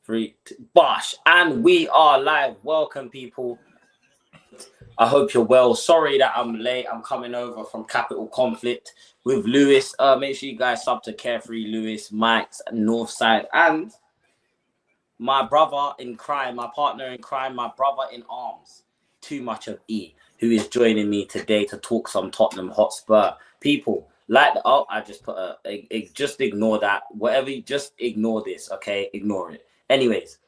Three, two, bosh, and we are live. Welcome, people. I hope you're well. Sorry that I'm late. I'm coming over from Capital Conflict with Lewis. Make sure you guys sub to Carefree Lewis, Mike's Northside, and my brother in crime, my partner in crime, my brother in arms, Too Much of E, who is joining me today to talk some Tottenham Hotspur. People, I just put just ignore that. Whatever, just ignore this, okay? Ignore it. Anyways,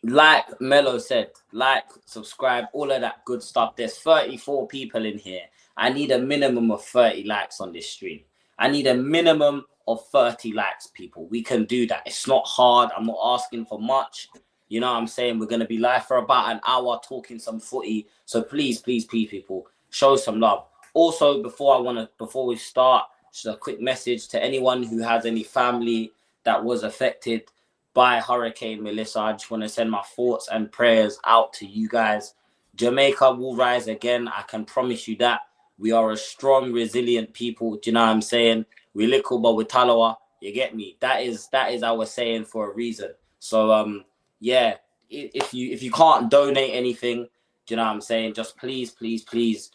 like Mello said, like, subscribe, all of that good stuff. There's 34 people in here. I need a minimum of 30 likes on this stream. I need a minimum of 30 likes, people. We can do that. It's not hard. I'm not asking for much. You know what I'm saying? We're going to be live for about an hour talking some footy. So please, please, please, people, show some love. Also, before we start, just a quick message to anyone who has any family that was affected by Hurricane Melissa. I just want to send my thoughts and prayers out to you guys. Jamaica will rise again. I can promise you that. We are a strong, resilient people. Do you know what I'm saying? We little but we talawa. You get me? That is our saying for a reason. So yeah, if you can't donate anything, do you know what I'm saying? Just please, please, please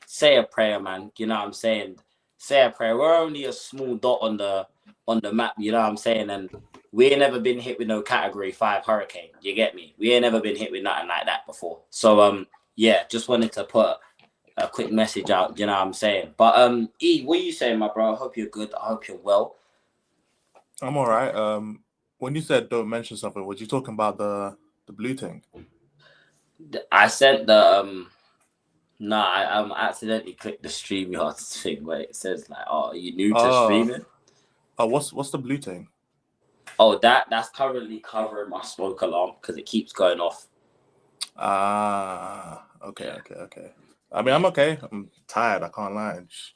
say a prayer, man. You know what I'm saying? Say a prayer. We're only a small dot on the map, you know what I'm saying? And we ain't never been hit with no category 5 hurricane. You get me? We ain't never been hit with nothing like that before. So yeah, just wanted to put a quick message out, you know what I'm saying? But E, what are you saying, my bro? I hope you're good. I hope you're well. I'm all right. When you said don't mention something, was you talking about the blue thing? I sent the I accidentally clicked the StreamYard thing where it says like, oh, are you new to streaming? Oh, what's the blue thing? Oh, that's currently covering my smoke alarm because it keeps going off. Okay. I mean, I'm okay. I'm tired. I can't lie. Just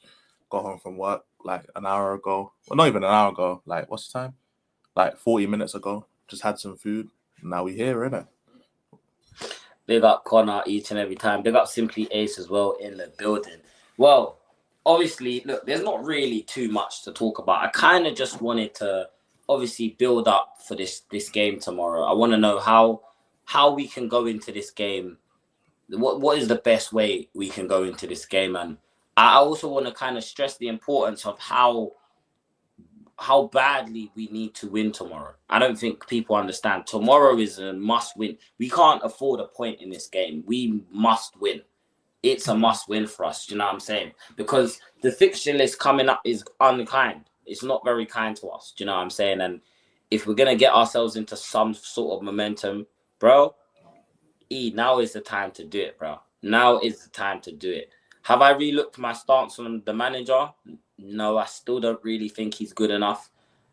got home from work like an hour ago. Well, not even an hour ago. Like, what's the time? Like 40 minutes ago. Just had some food. Now we here, innit? Big up Connor each and every time. Big up Simply Ace as well in the building. Well, obviously, look, there's not really too much to talk about. I kind of just wanted to obviously build up for this game tomorrow. I want to know how we can go into this game. What is the best way we can go into this game? And I also want to kind of stress the importance of how badly we need to win tomorrow. I don't think people understand. Tomorrow is a must win. We can't afford a point in this game. We must win. It's a must win for us. Do you know what I'm saying? Because the fixture list coming up is unkind. It's not very kind to us. Do you know what I'm saying? And if we're going to get ourselves into some sort of momentum, bro, now is the time to do it, bro. Now is the time to do it. Have I relooked my stance on the manager? No, I still don't really think he's good enough.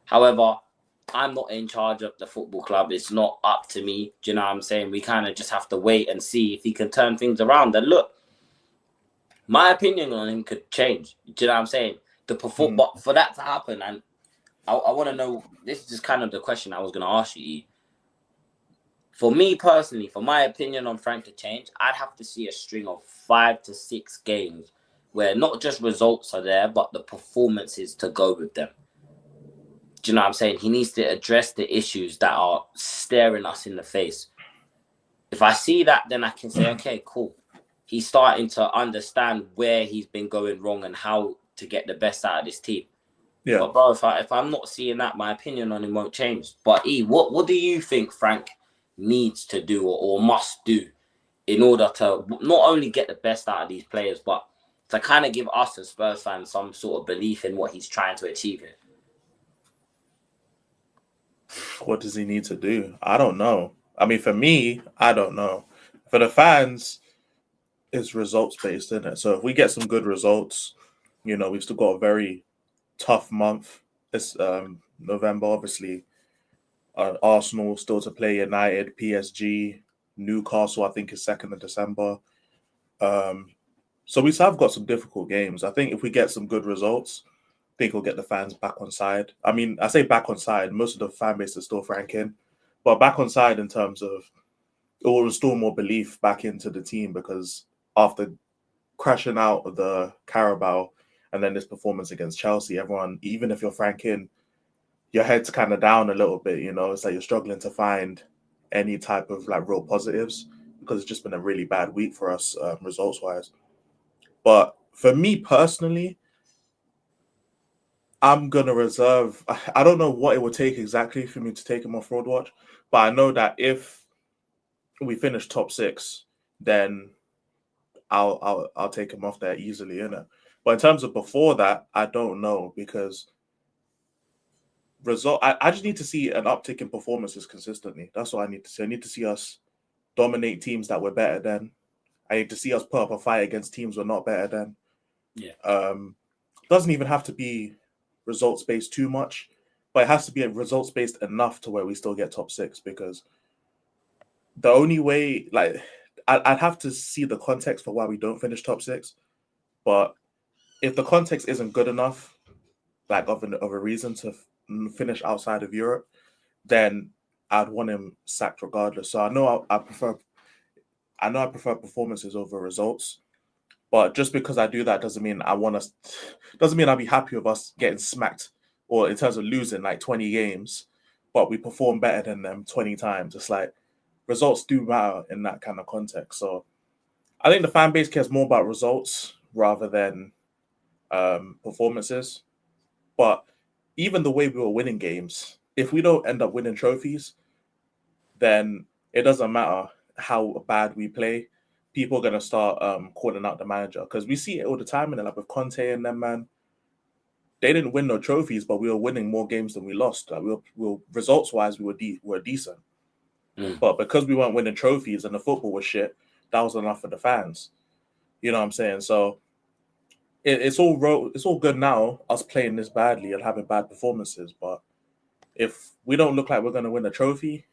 However, I'm not in charge of the football club. It's not up to me. Do you know what I'm saying? We kind of just have to wait and see if he can turn things around. And look, my opinion on him could change. Do you know what I'm saying? But for that to happen, and I want to know, this is just kind of the question I was going to ask you. For me personally, for my opinion on Frank to change, I'd have to see a string of 5 to 6 games where not just results are there, but the performances to go with them. Do you know what I'm saying? He needs to address the issues that are staring us in the face. If I see that, then I can say, okay, cool. He's starting to understand where he's been going wrong and how to get the best out of this team. Yeah. But bro, if I'm not seeing that, my opinion on him won't change. But E, what do you think Frank needs to do or must do in order to not only get the best out of these players, but to kind of give us as Spurs fans some sort of belief in what he's trying to achieve here? What does he need to do? I don't know. I mean, for me, I don't know. For the fans, it's results based, isn't it? So if we get some good results, we've still got a very tough month. It's November, obviously. Arsenal still to play, United, PSG, Newcastle, I think is 2nd of December. So we have got some difficult games. I think if we get some good results, I think we'll get the fans back on side. I mean, I say back on side. Most of the fan base is still franking, but back on side in terms of it will restore more belief back into the team, because after crashing out of the Carabao and then this performance against Chelsea, everyone, even if you're franking, your head's kind of down a little bit. You know, it's like you're struggling to find any type of like real positives because it's just been a really bad week for us results wise. But for me personally, I'm gonna reserve. I don't know what it would take exactly for me to take him off fraud watch, but I know that if we finish top six, then I'll take him off there easily, innit? But in terms of before that, I don't know because I just need to see an uptick in performances consistently. That's what I need to see. I need to see us dominate teams that we're better than. I need to see us put up a fight against teams we're not better than. Yeah. Doesn't even have to be results based too much, but it has to be results based enough to where we still get top six. Because the only way, like, I'd have to see the context for why we don't finish top six. But if the context isn't good enough, like of a reason to finish outside of Europe, then I'd want him sacked regardless. So I know I prefer performances over results, but just because I do that doesn't mean doesn't mean I'll be happy with us getting smacked or in terms of losing like 20 games, but we perform better than them 20 times. It's like results do matter in that kind of context. So I think the fan base cares more about results rather than performances. But even the way we were winning games, if we don't end up winning trophies, then it doesn't matter how bad we play. People are gonna start calling out the manager because we see it all the time. And like with Conte and them, man, they didn't win no trophies, but we were winning more games than we lost. Like we were results wise, we were decent. But because we weren't winning trophies and the football was shit, that was enough for the fans. You know what I'm saying? So it's all good now, us playing this badly and having bad performances. But if we don't look like we're gonna win a trophy,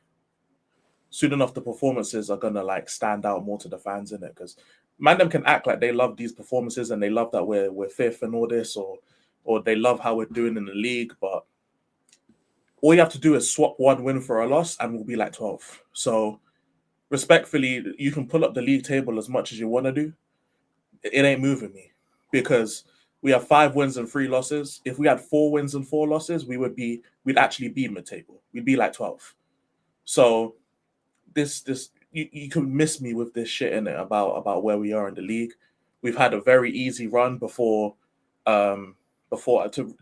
soon enough the performances are gonna like stand out more to the fans in it. Because man, them can act like they love these performances and they love that we're fifth and all this, or they love how we're doing in the league, but all you have to do is swap one win for a loss and we'll be like 12th. So respectfully, you can pull up the league table as much as you want to do. It ain't moving me because we have 5 wins and 3 losses. If we had 4 wins and 4 losses, we'd actually be mid-table. We'd be like 12th. So you can miss me with this shit in it about where we are in the league. We've had a very easy run before to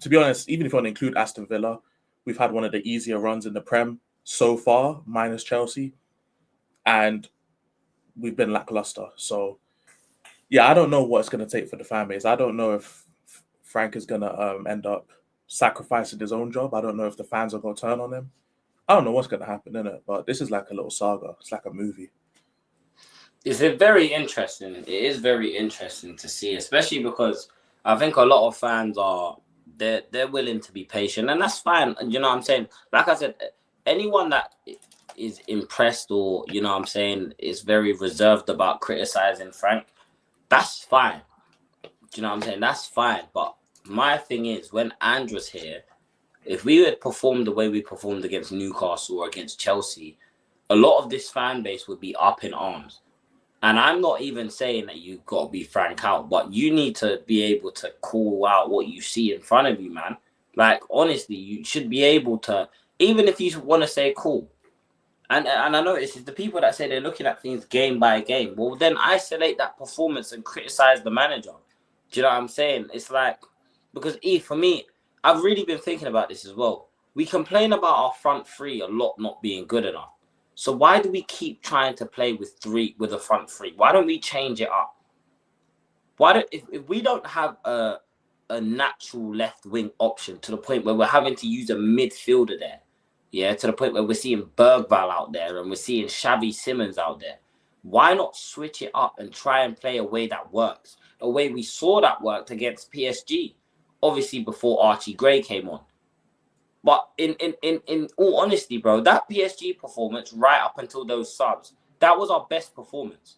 be honest, even if you want to include Aston Villa, we've had one of the easier runs in the Prem so far, minus Chelsea, and we've been lackluster. So yeah, I don't know what it's going to take for the fan base. I don't know if Frank is going to end up sacrificing his own job. I don't know if the fans are going to turn on him. I don't know what's going to happen in it, but this is like a little saga. It's like a movie. It's very interesting. It is very interesting to see, especially because I think a lot of fans they're willing to be patient, and that's fine. You know what I'm saying? Like I said, anyone that is impressed or, you know what I'm saying, is very reserved about criticizing Frank, that's fine. Do you know what I'm saying? That's fine. But my thing is, when Andrew's here, if we had performed the way we performed against Newcastle or against Chelsea, a lot of this fan base would be up in arms. And I'm not even saying that you've got to be Frank out, but you need to be able to call out what you see in front of you, man. Like, honestly, you should be able to, even if you want to say, cool. And I notice it's the people that say they're looking at things game by game. Well, then isolate that performance and criticize the manager. Do you know what I'm saying? It's like, because for me, I've really been thinking about this as well. We complain about our front three a lot not being good enough. So why do we keep trying to play with a front three? Why don't we change it up? If we don't have a natural left wing option to the point where we're having to use a midfielder there, yeah, to the point where we're seeing Bergval out there and we're seeing Xavi Simons out there, why not switch it up and try and play a way that works? A way we saw that worked against PSG, obviously before Archie Gray came on. But in all honesty, bro, that PSG performance right up until those subs, that was our best performance.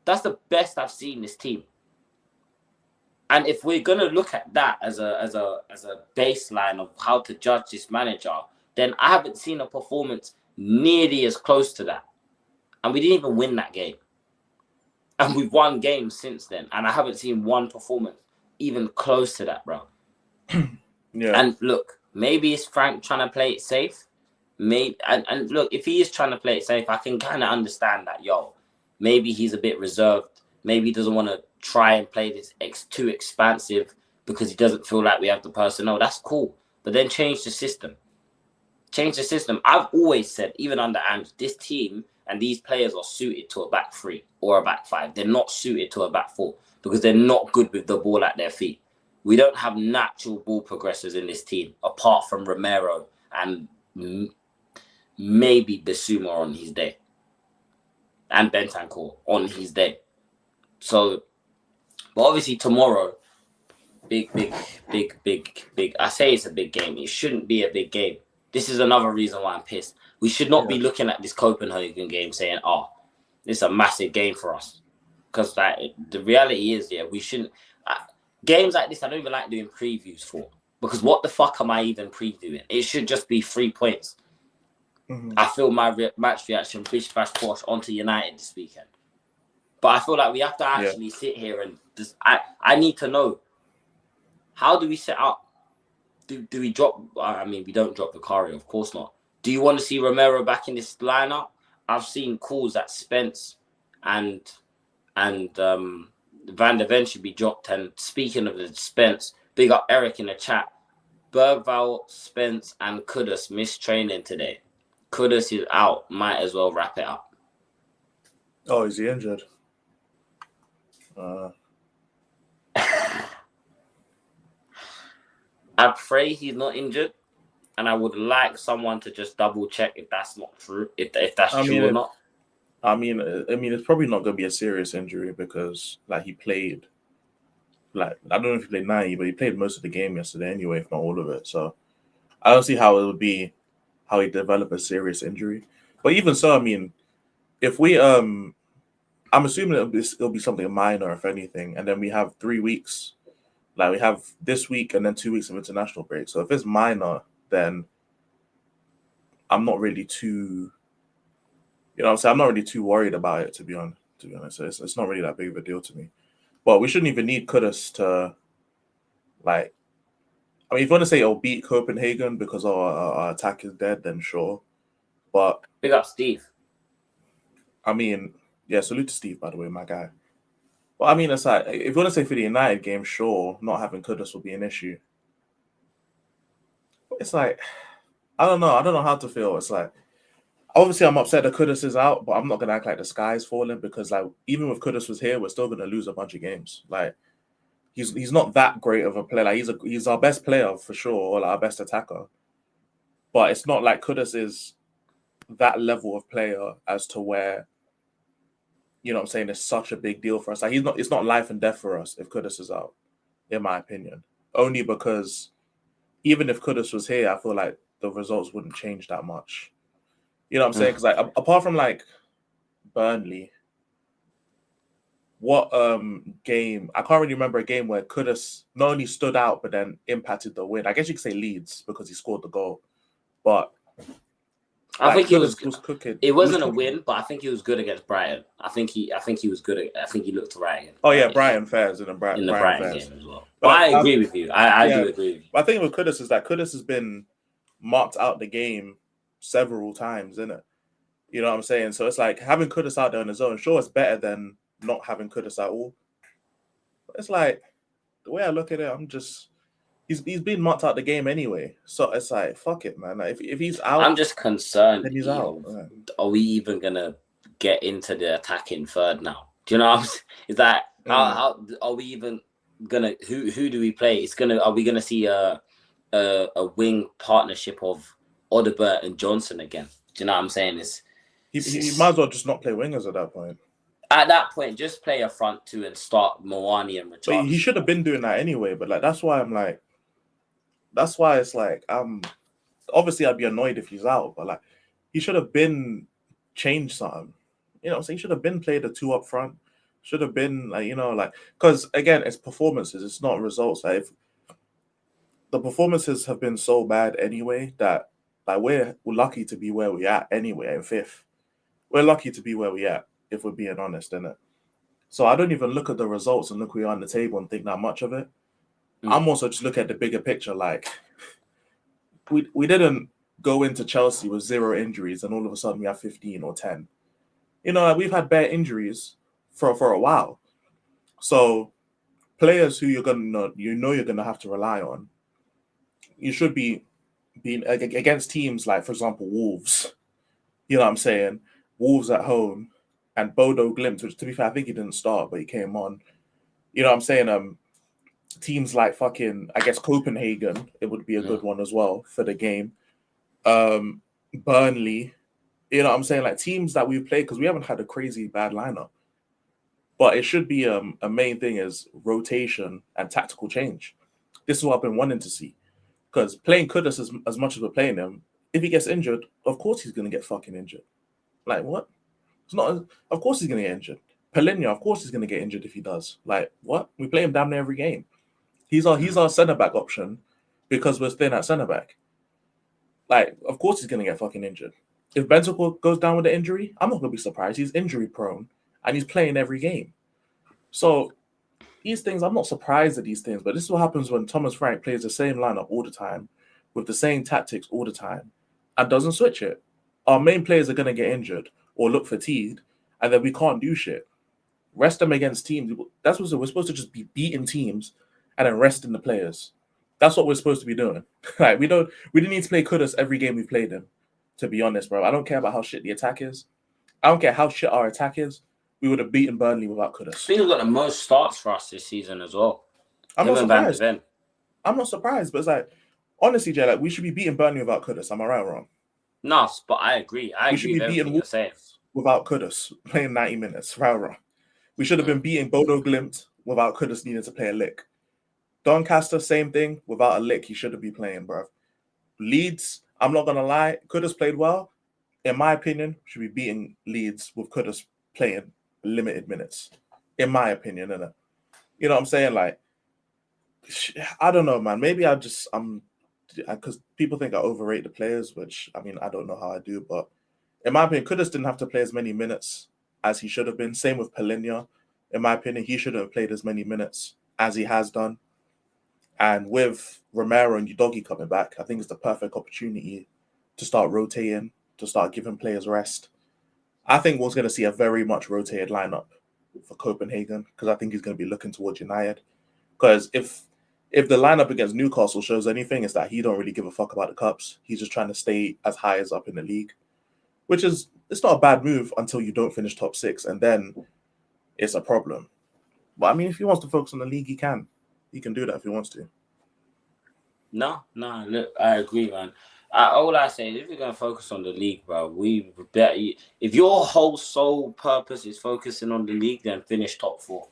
That's the best I've seen this team. And if we're gonna look at that as a baseline of how to judge this manager, then I haven't seen a performance nearly as close to that. And we didn't even win that game. And we've won games since then, and I haven't seen one performance even close to that, bro. Yeah. And look, Maybe it's Frank trying to play it safe. Maybe and look, if he is trying to play it safe, I can kind of understand that. Maybe he's a bit reserved. Maybe he doesn't want to try and play this too expansive because he doesn't feel like we have the personnel. That's cool, but then change the system. Change the system. I've always said, even under Ange, this team and these players are suited to a back three or a back five. They're not suited to a back four because they're not good with the ball at their feet. We don't have natural ball progressors in this team apart from Romero and maybe Bissouma on his day and Bentancur on his day. So, but obviously tomorrow, big. I say it's a big game. It shouldn't be a big game. This is another reason why I'm pissed. We should not be looking at this Copenhagen game saying, "Oh, this is a massive game for us," because the reality is, we shouldn't. Games like this, I don't even like doing previews for, because what the fuck am I even previewing? It should just be 3 points. Mm-hmm. I feel my match reaction, bish bash posh onto United this weekend. But I feel like we have to actually sit here and just, I need to know, how do we set up? Do we drop? I mean, we don't drop Vicario, of course not. Do you want to see Romero back in this lineup? I've seen calls that Spence and Van der Ven should be dropped. And speaking of the Spence, big up Eric in the chat. Bergvall, Spence, and Kudus missed training today. Kudus is out. Might as well wrap it up. Oh, is he injured? I pray he's not injured, and I would like someone to just double check if that's not true, if that's true or not. I mean, it's probably not going to be a serious injury because, like, he played. Like, I don't know if he played 90, but he played most of the game yesterday anyway, if not all of it. So I don't see how it would be how he develop a serious injury. But even so, I mean, if we I'm assuming it'll be something minor, if anything, and then we have 3 weeks. Like, we have this week and then 2 weeks of international break. So if it's minor, then I'm not really too, I'm not really too worried about it, to be honest. So it's not really that big of a deal to me. But we shouldn't even need Kudus to, like, I mean, if you want to say it'll beat Copenhagen because our attack is dead, then sure. But big up Steve. I mean, yeah, salute to Steve, by the way, my guy. Well, I mean, it's like, if you want to say for the United game, sure, not having Kudus will be an issue. But it's like, I don't know how to feel. It's like, obviously I'm upset that Kudus is out, but I'm not going to act like the sky's falling because, like, even if Kudus was here, we're still going to lose a bunch of games. Like, he's not that great of a player. Like, he's our best player for sure, or like our best attacker. But it's not like Kudus is that level of player as to where, you know what I'm saying, it's such a big deal for us. Like, it's not life and death for us if Kudus is out, in my opinion. Only because even if Kudus was here, I feel like the results wouldn't change that much. You know what I'm saying? Because, like, apart from, like, Burnley, what game? I can't really remember a game where Kudus not only stood out, but then impacted the win. I guess you could say Leeds because he scored the goal. But I think he was cooking. It wasn't a win, but I think he was good against Brighton. I think he was good. I think he looked right again. Oh yeah, Brighton fares in the Brighton game as well. But I agree with you. I do agree with you. But I think with Kudus is that Kudus has been marked out the game several times, isn't it? You know what I'm saying? So it's like having Kudus out there on his own. Sure, it's better than not having Kudus at all. But it's like, the way I look at it, I'm just, he's been marked out the game anyway. So it's like, fuck it, man. Like, if he's out, I'm just concerned. Then he's out. Are we even gonna get into the attacking third now? Do you know what I'm saying? Is that how are we even gonna? Who do we play? Are we gonna see a wing partnership of Odebert and Johnson again? Do you know what I'm saying? He might as well just not play wingers at that point. At that point, just play a front two and start Moani and Richarlison. But he should have been doing that anyway. But like, that's why it's like, obviously I'd be annoyed if he's out, but like, he should have been changed something. You know, so he should have been played a two up front. Should have been like, because again, it's performances, it's not results. Like, if the performances have been so bad anyway that, like, we're lucky to be where we at anyway in fifth. We're lucky to be where we at, if we're being honest, innit? So I don't even look at the results and look where we are on the table and think that much of it. I'm also just looking at the bigger picture, like, we didn't go into Chelsea with 0 injuries and all of a sudden we have 15 or 10. You know, like we've had bare injuries for a while. So players who you're gonna have to rely on, you should be being against teams like, for example, Wolves. You know what I'm saying? Wolves at home and Bodo Glimt, which to be fair, I think he didn't start, but he came on. You know what I'm saying? Teams like fucking, I guess Copenhagen, it would be a good one as well for the game. Burnley, you know what I'm saying? Like teams that we've played, because we haven't had a crazy bad lineup. But it should be a main thing is rotation and tactical change. This is what I've been wanting to see. Because playing Kudus as much as we're playing him, if he gets injured, of course he's going to get fucking injured. Like, what? It's not. Of course he's going to get injured. Palinya, of course he's going to get injured if he does. Like, what? We play him damn near every game. He's our centre-back option because we're thin at centre-back. Like, of course he's going to get fucking injured. If Bentancur goes down with an injury, I'm not going to be surprised. He's injury-prone, and he's playing every game. So these things, I'm not surprised at these things, but this is what happens when Thomas Frank plays the same lineup all the time, with the same tactics all the time, and doesn't switch it. Our main players are going to get injured or look fatigued, and then we can't do shit. Rest them against teams. That's what we're supposed to just be beating teams and then resting the players. That's what we're supposed to be doing. Like we didn't need to play Kudus every game we played him, to be honest, bro. I don't care about how shit the attack is. I don't care how shit our attack is. We would have beaten Burnley without Kudus. Still got the most starts for us this season as well. I'm not surprised. I'm not surprised, but it's like, honestly, Jay, like we should be beating Burnley without Kudus. Am I right or wrong? No, but I agree. We should be beating Wolves without Kudus playing 90 minutes. Right or wrong? We should have been beating Bodo Glimt without Kudus needing to play a lick. Doncaster, same thing. Without a lick, he shouldn't be playing, bro. Leeds, I'm not going to lie, Kudus played well. In my opinion, should be beating Leeds with Kudus playing limited minutes. In my opinion, innit? You know what I'm saying? Like, I don't know, man. Maybe because people think I overrate the players, which, I mean, I don't know how I do, but in my opinion, Kudus didn't have to play as many minutes as he should have been. Same with Palinya. In my opinion, he shouldn't have played as many minutes as he has done. And with Romero and Udogie coming back, I think it's the perfect opportunity to start rotating, to start giving players rest. I think we're going to see a very much rotated lineup for Copenhagen because I think he's going to be looking towards United. Because if the lineup against Newcastle shows anything, it's that he don't really give a fuck about the cups. He's just trying to stay as high as up in the league, which is, it's not a bad move until you don't finish top 6, and then it's a problem. But I mean, if he wants to focus on the league, he can. He can do that if he wants to. No, look, I agree, man. All I say is if you're going to focus on the league, bro, if your whole sole purpose is focusing on the league, then finish top 4.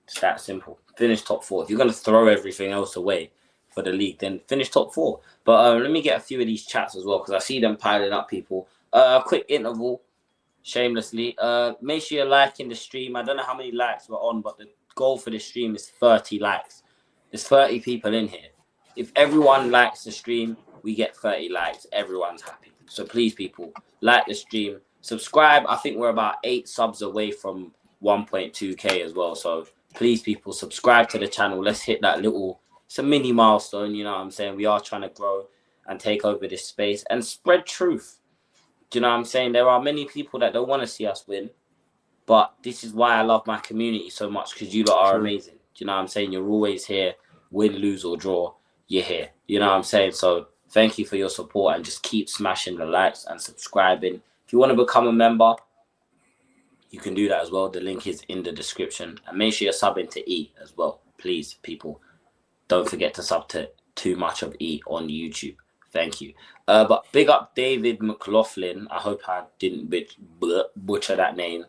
It's that simple. Finish top 4. If you're going to throw everything else away for the league, then finish top 4. But let me get a few of these chats as well, because I see them piling up, people. Quick interval, shamelessly. Make sure you're liking the stream. I don't know how many likes we're on, but the goal for the stream is 30 likes. There's 30 people in here. If everyone likes the stream, we get 30 likes. Everyone's happy. So please, people, like the stream. Subscribe. I think we're about 8 subs away from 1.2K as well. So please, people, subscribe to the channel. Let's hit that it's a mini milestone, you know what I'm saying? We are trying to grow and take over this space and spread truth. Do you know what I'm saying? There are many people that don't want to see us win. But this is why I love my community so much, because you lot are amazing. Do you know what I'm saying? You're always here, win, lose, or draw. You're here. You know what I'm saying? So thank you for your support and just keep smashing the likes and subscribing. If you want to become a member, you can do that as well. The link is in the description. And make sure you're subbing to E as well. Please, people, don't forget to sub to Too Much of E on YouTube. Thank you. But big up David McLaughlin. I hope I didn't butcher that name.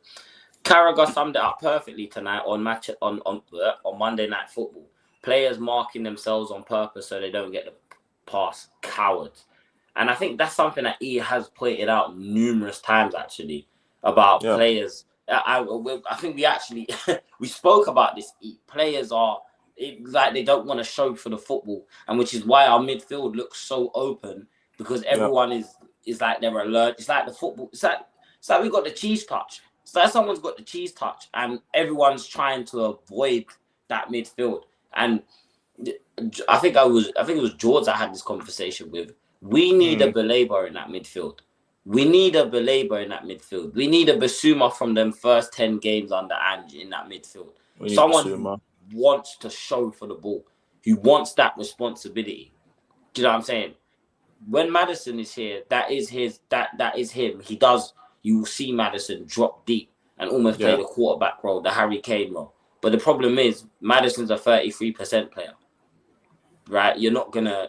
Carragher summed it up perfectly tonight on Monday Night Football. Players marking themselves on purpose so they don't get the pass. Cowards. And I think that's something that E has pointed out numerous times, actually, about players. I think we actually we spoke about this. Players are like they don't want to show for the football, and which is why our midfield looks so open, because everyone is like they're alert. It's like the football. It's like we got the cheese touch. It's like someone's got the cheese touch, and everyone's trying to avoid that midfield. And I think it was George I had this conversation with, We need a Belabor in that midfield. We need a Belabor in that midfield. We need a Basuma from them first 10 games under Ange in that midfield. We need Someone Basuma. who wants to show for the ball, who wants that responsibility. Do you know what I'm saying? When Maddison is here, that is him. He does. You will see Maddison drop deep and almost play the quarterback role, the Harry Kane role. But the problem is, Maddison's a 33% player, right? You're not gonna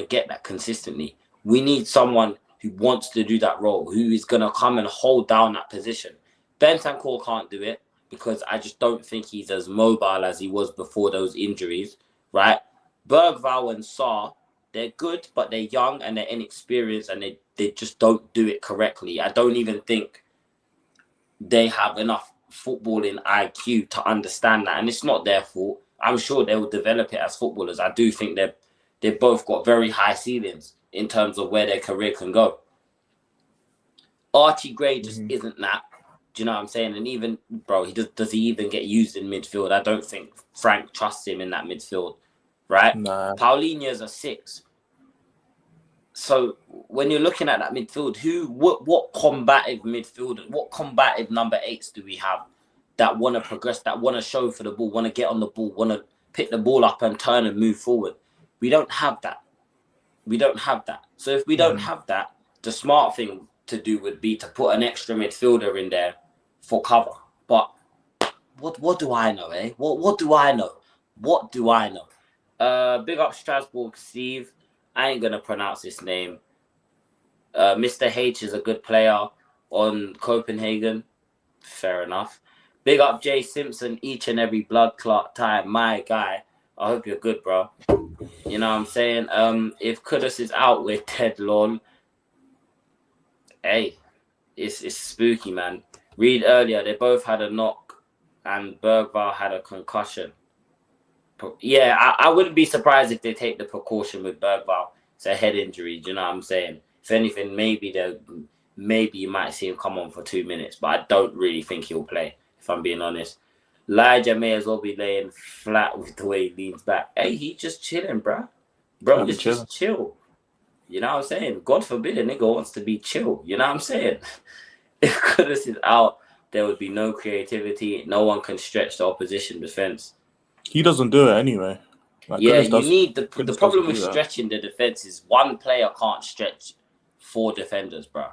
get that consistently. We need someone who wants to do that role, who is gonna come and hold down that position. Bentancur can't do it because I just don't think he's as mobile as he was before those injuries, right? Bergvall and Sarr, they're good, but they're young and they're inexperienced and they just don't do it correctly. I don't even think they have enough footballing IQ to understand that. And it's not their fault. I'm sure they will develop it as footballers. I do think they've both got very high ceilings in terms of where their career can go. Archie Gray just isn't that. Do you know what I'm saying? And even, bro, does he even get used in midfield? I don't think Frank trusts him in that midfield, right? Nah. Paulinho's a 6. So when you're looking at that midfield, what combative midfielder, what combative number 8s do we have that want to progress, that want to show for the ball, want to get on the ball, want to pick the ball up and turn and move forward? We don't have that. We don't have that. So if we don't have that, the smart thing to do would be to put an extra midfielder in there for cover. But what do I know, eh? What do I know? What do I know? Big up Strasbourg, Steve. I ain't gonna pronounce his name. Mr. H is a good player on Copenhagen. Fair enough. Big up Jay Simpson each and every blood clot time. My guy. I hope you're good, bro. You know what I'm saying? If Kudus is out with Ted Lon, hey, it's spooky, man. Read earlier, they both had a knock and Bergvall had a concussion. Yeah, I wouldn't be surprised if they take the precaution with Bergvall. It's a head injury, do you know what I'm saying? If anything, maybe you might see him come on for 2 minutes, but I don't really think he'll play, if I'm being honest. Elijah may as well be laying flat with the way he leans back. Hey, he's just chilling, bro. Bro, just chill. You know what I'm saying? God forbid a nigga wants to be chill. You know what I'm saying? If Kudus is out, there would be no creativity. No one can stretch the opposition defense. He doesn't do it anyway. Like, yeah, you need the problem with stretching the defense is one player can't stretch 4 defenders, bro.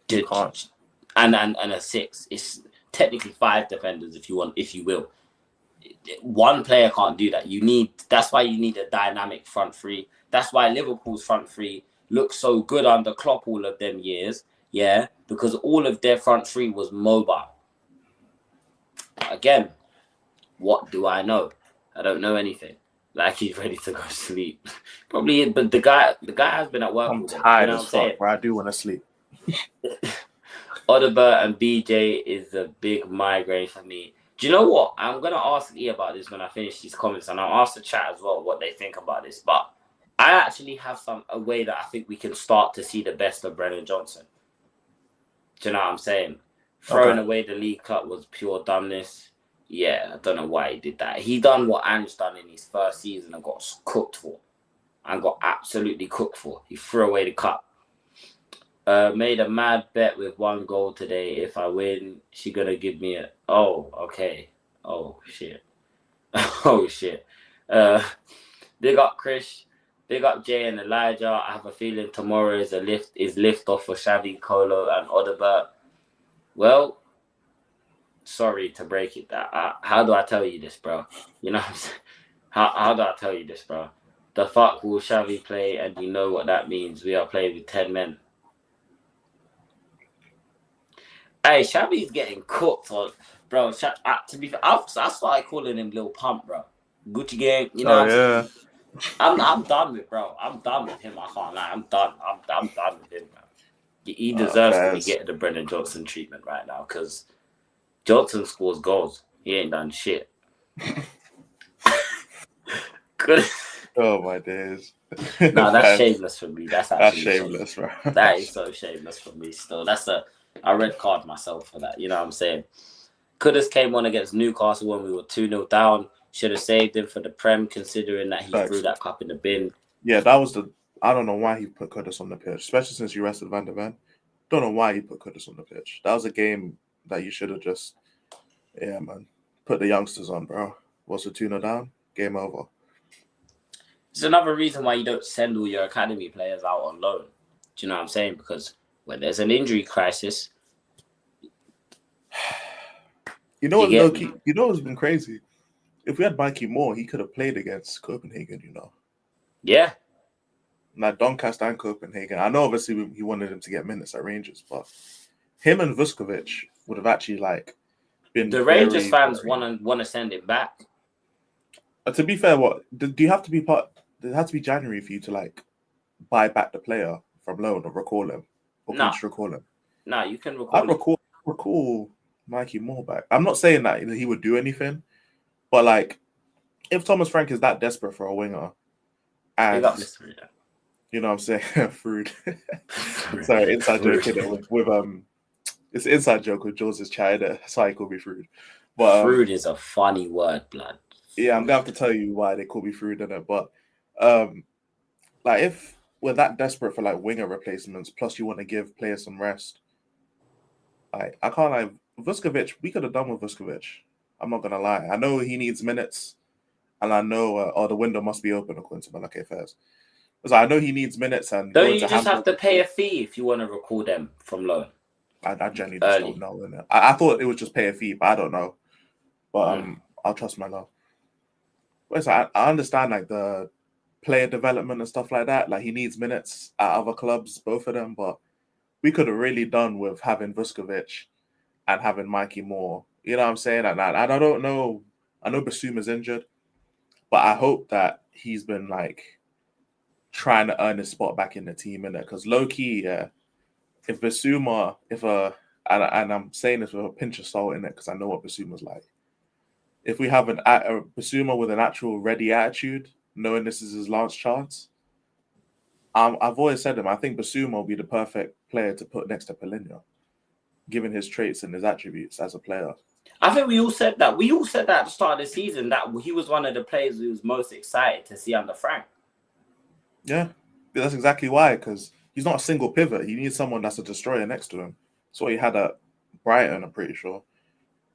You can't. And a 6. It's technically 5 defenders if you will. One player can't do that. That's why you need a dynamic front three. That's why Liverpool's front three looked so good under Klopp all of them years. Yeah, because all of their front three was mobile. Again, what do I know? I don't know anything. Like he's ready to go sleep. Probably, but the guy has been at work. I'm tired as fuck, bro. I do want to sleep. Odobert and BJ is a big migraine for me. Do you know what? I'm going to ask E about this when I finish these comments, and I'll ask the chat as well what they think about this. But I actually have a way that I think we can start to see the best of Brennan Johnson. Do you know what I'm saying? Throwing away the League Cup was pure dumbness. Yeah, I don't know why he did that. He done what Ange done in his first season and got cooked for. And got absolutely cooked for. He threw away the cup. Made a mad bet with 1 goal today. If I win, she gonna give me a... Oh, okay. Oh, shit. Oh, shit. Big up Chris. Big up Jay and Elijah. I have a feeling tomorrow is lift off for Xavi, Colo, and Odobert. Well, sorry to break it. How do I tell you this, bro? You know what I'm saying? How do I tell you this, bro? The fuck will Xavi play, and you know what that means. We are playing with 10 men. Hey, Xavi's getting cooked, bro. To be fair, I started calling him Lil Pump, bro. Gucci Gang, you know. Yeah. I'm done with, bro. I'm done with him. I can't lie. I'm done. I'm done with him, man. He deserves to be getting the Brennan Johnson treatment right now because Johnson scores goals. He ain't done shit. Good. Oh my days. No, that's shameless for me. That's shameless, bro. That is so shameless for me. Still, I red card myself for that. You know what I'm saying? Kudus came on against Newcastle when we were 2-0 down. Should have saved him for the Prem, considering that he threw that cup in the bin. Yeah, that was the I don't know why he put Kudus on the pitch, especially since you rested Van der Ven. Don't know why he put Kudus on the pitch. That was a game that you should have just, yeah, man, put the youngsters on, bro. What's the tuna down? Game over. It's another reason why you don't send all your academy players out on loan. Do you know what I'm saying? Because when there's an injury crisis, you know what, Loki? You know what's been crazy? If we had Mikey Moore, he could have played against Copenhagen. You know. Yeah. Like Doncaster and Copenhagen. I know obviously he wanted him to get minutes at Rangers, but him and Vuskovic would have actually like been. The Rangers fans want to send him back. To be fair, what do you have to be part? It has to be January for you to like buy back the player from loan or recall him, or can you just recall him? No, you can recall. I'd recall Mikey Moore back. I'm not saying that he would do anything, but like if Thomas Frank is that desperate for a winger, and you know what I'm saying, Frood. Sorry, inside joke with it's an inside joke with Jules' child. That's why he called me Frood. But Frood is a funny word, blood. Yeah, I'm gonna have to tell you why they call me Frood in it. But like if we're that desperate for like winger replacements, plus you want to give players some rest, like I can't like Vuskovic. We could have done with Vuskovic. I'm not gonna lie. I know he needs minutes, and I know the window must be open according to Malachi Fairs. So I know he needs minutes, and don't you just have to pay a fee if you want to recall them from loan? I generally just don't know. Innit? I thought it was just pay a fee, but I don't know. But I'll trust my love. Well, I understand like the player development and stuff like that. Like he needs minutes at other clubs, both of them. But we could have really done with having Vuskovic and having Mikey Moore. You know what I'm saying? And I don't know. I know Basuma's injured, but I hope that he's been like trying to earn his spot back in the team, innit? Because low key, yeah, if Basuma, and I'm saying this with a pinch of salt in it because I know what Basuma's like. If we have a Basuma with an actual ready attitude, knowing this is his last chance, I've always said him. I think Basuma will be the perfect player to put next to Paulinho, given his traits and his attributes as a player. I think we all said that. We all said that at the start of the season that he was one of the players who was most excited to see under Frank. Yeah, that's exactly why. Because he's not a single pivot. He needs someone that's a destroyer next to him. That's what he had at Brighton, I'm pretty sure.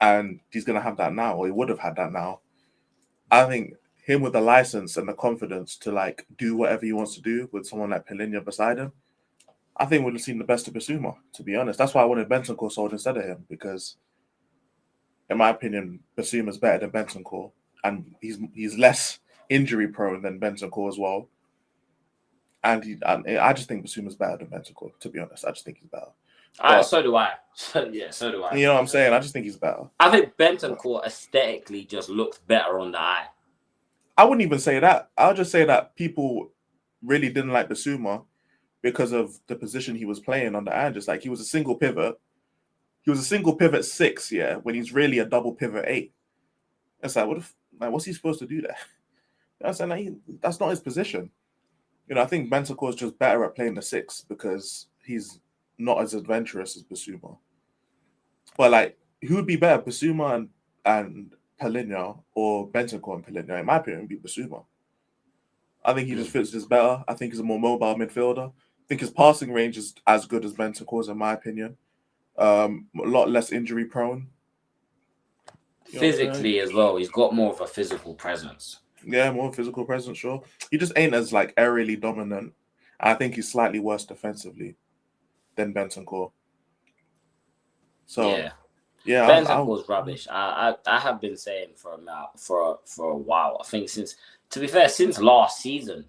And he's going to have that now, or he would have had that now. I think him with the license and the confidence to like do whatever he wants to do with someone like Paulinho beside him, I think we'd have seen the best of Basuma, to be honest. That's why I wanted Bentancur sold instead of him, because in my opinion, Basuma's better than Bentancur, and he's less injury prone than Bentancur as well. And I just think Basuma's better than Bentancur, to be honest. I just think he's better. So do I. So do I. You know what I'm saying? I just think he's better. I think Bentancur aesthetically just looks better on the eye. I wouldn't even say that. I'll just say that people really didn't like Basuma because of the position he was playing on the eye. Just like he was a single pivot. He was a single pivot 6, yeah, when he's really a double pivot 8. It's like, what's he supposed to do there? You know what I'm saying? Like, that's not his position. You know, I think Bentancur is just better at playing the 6 because he's not as adventurous as Basuma. But like, who would be better, Basuma and Paulinho or Bentancur and Paulinho? In my opinion, it would be Basuma. I think he just fits this better. I think he's a more mobile midfielder. I think his passing range is as good as Bentancur's, in my opinion. A lot less injury prone. Physically as well, he's got more of a physical presence. Yeah, more physical presence, sure. He just ain't as like aerially dominant. I think he's slightly worse defensively than Bentancur. So yeah, Bentancur's rubbish. I have been saying for a while. I think since last season,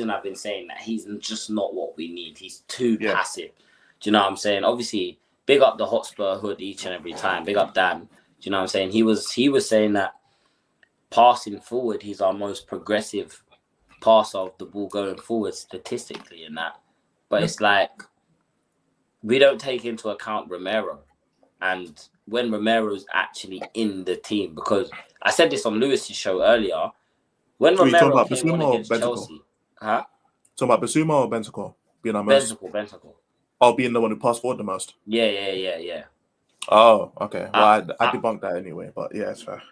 I've been saying that he's just not what we need. He's too passive. Do you know what I'm saying? Obviously, big up the Hotspur hood each and every time. Big up Dan. Do you know what I'm saying? He was saying that passing forward, he's our most progressive passer of the ball going forward statistically and that. But it's like we don't take into account Romero. And when Romero's actually in the team, because I said this on Lewis's show earlier, when Romero came on against Chelsea, talking about Basuma or Bentancur being our most? Bentancur. Oh, being the one who passed forward the most. Yeah. Oh, okay. Well, I debunked that anyway, but yeah, it's fair.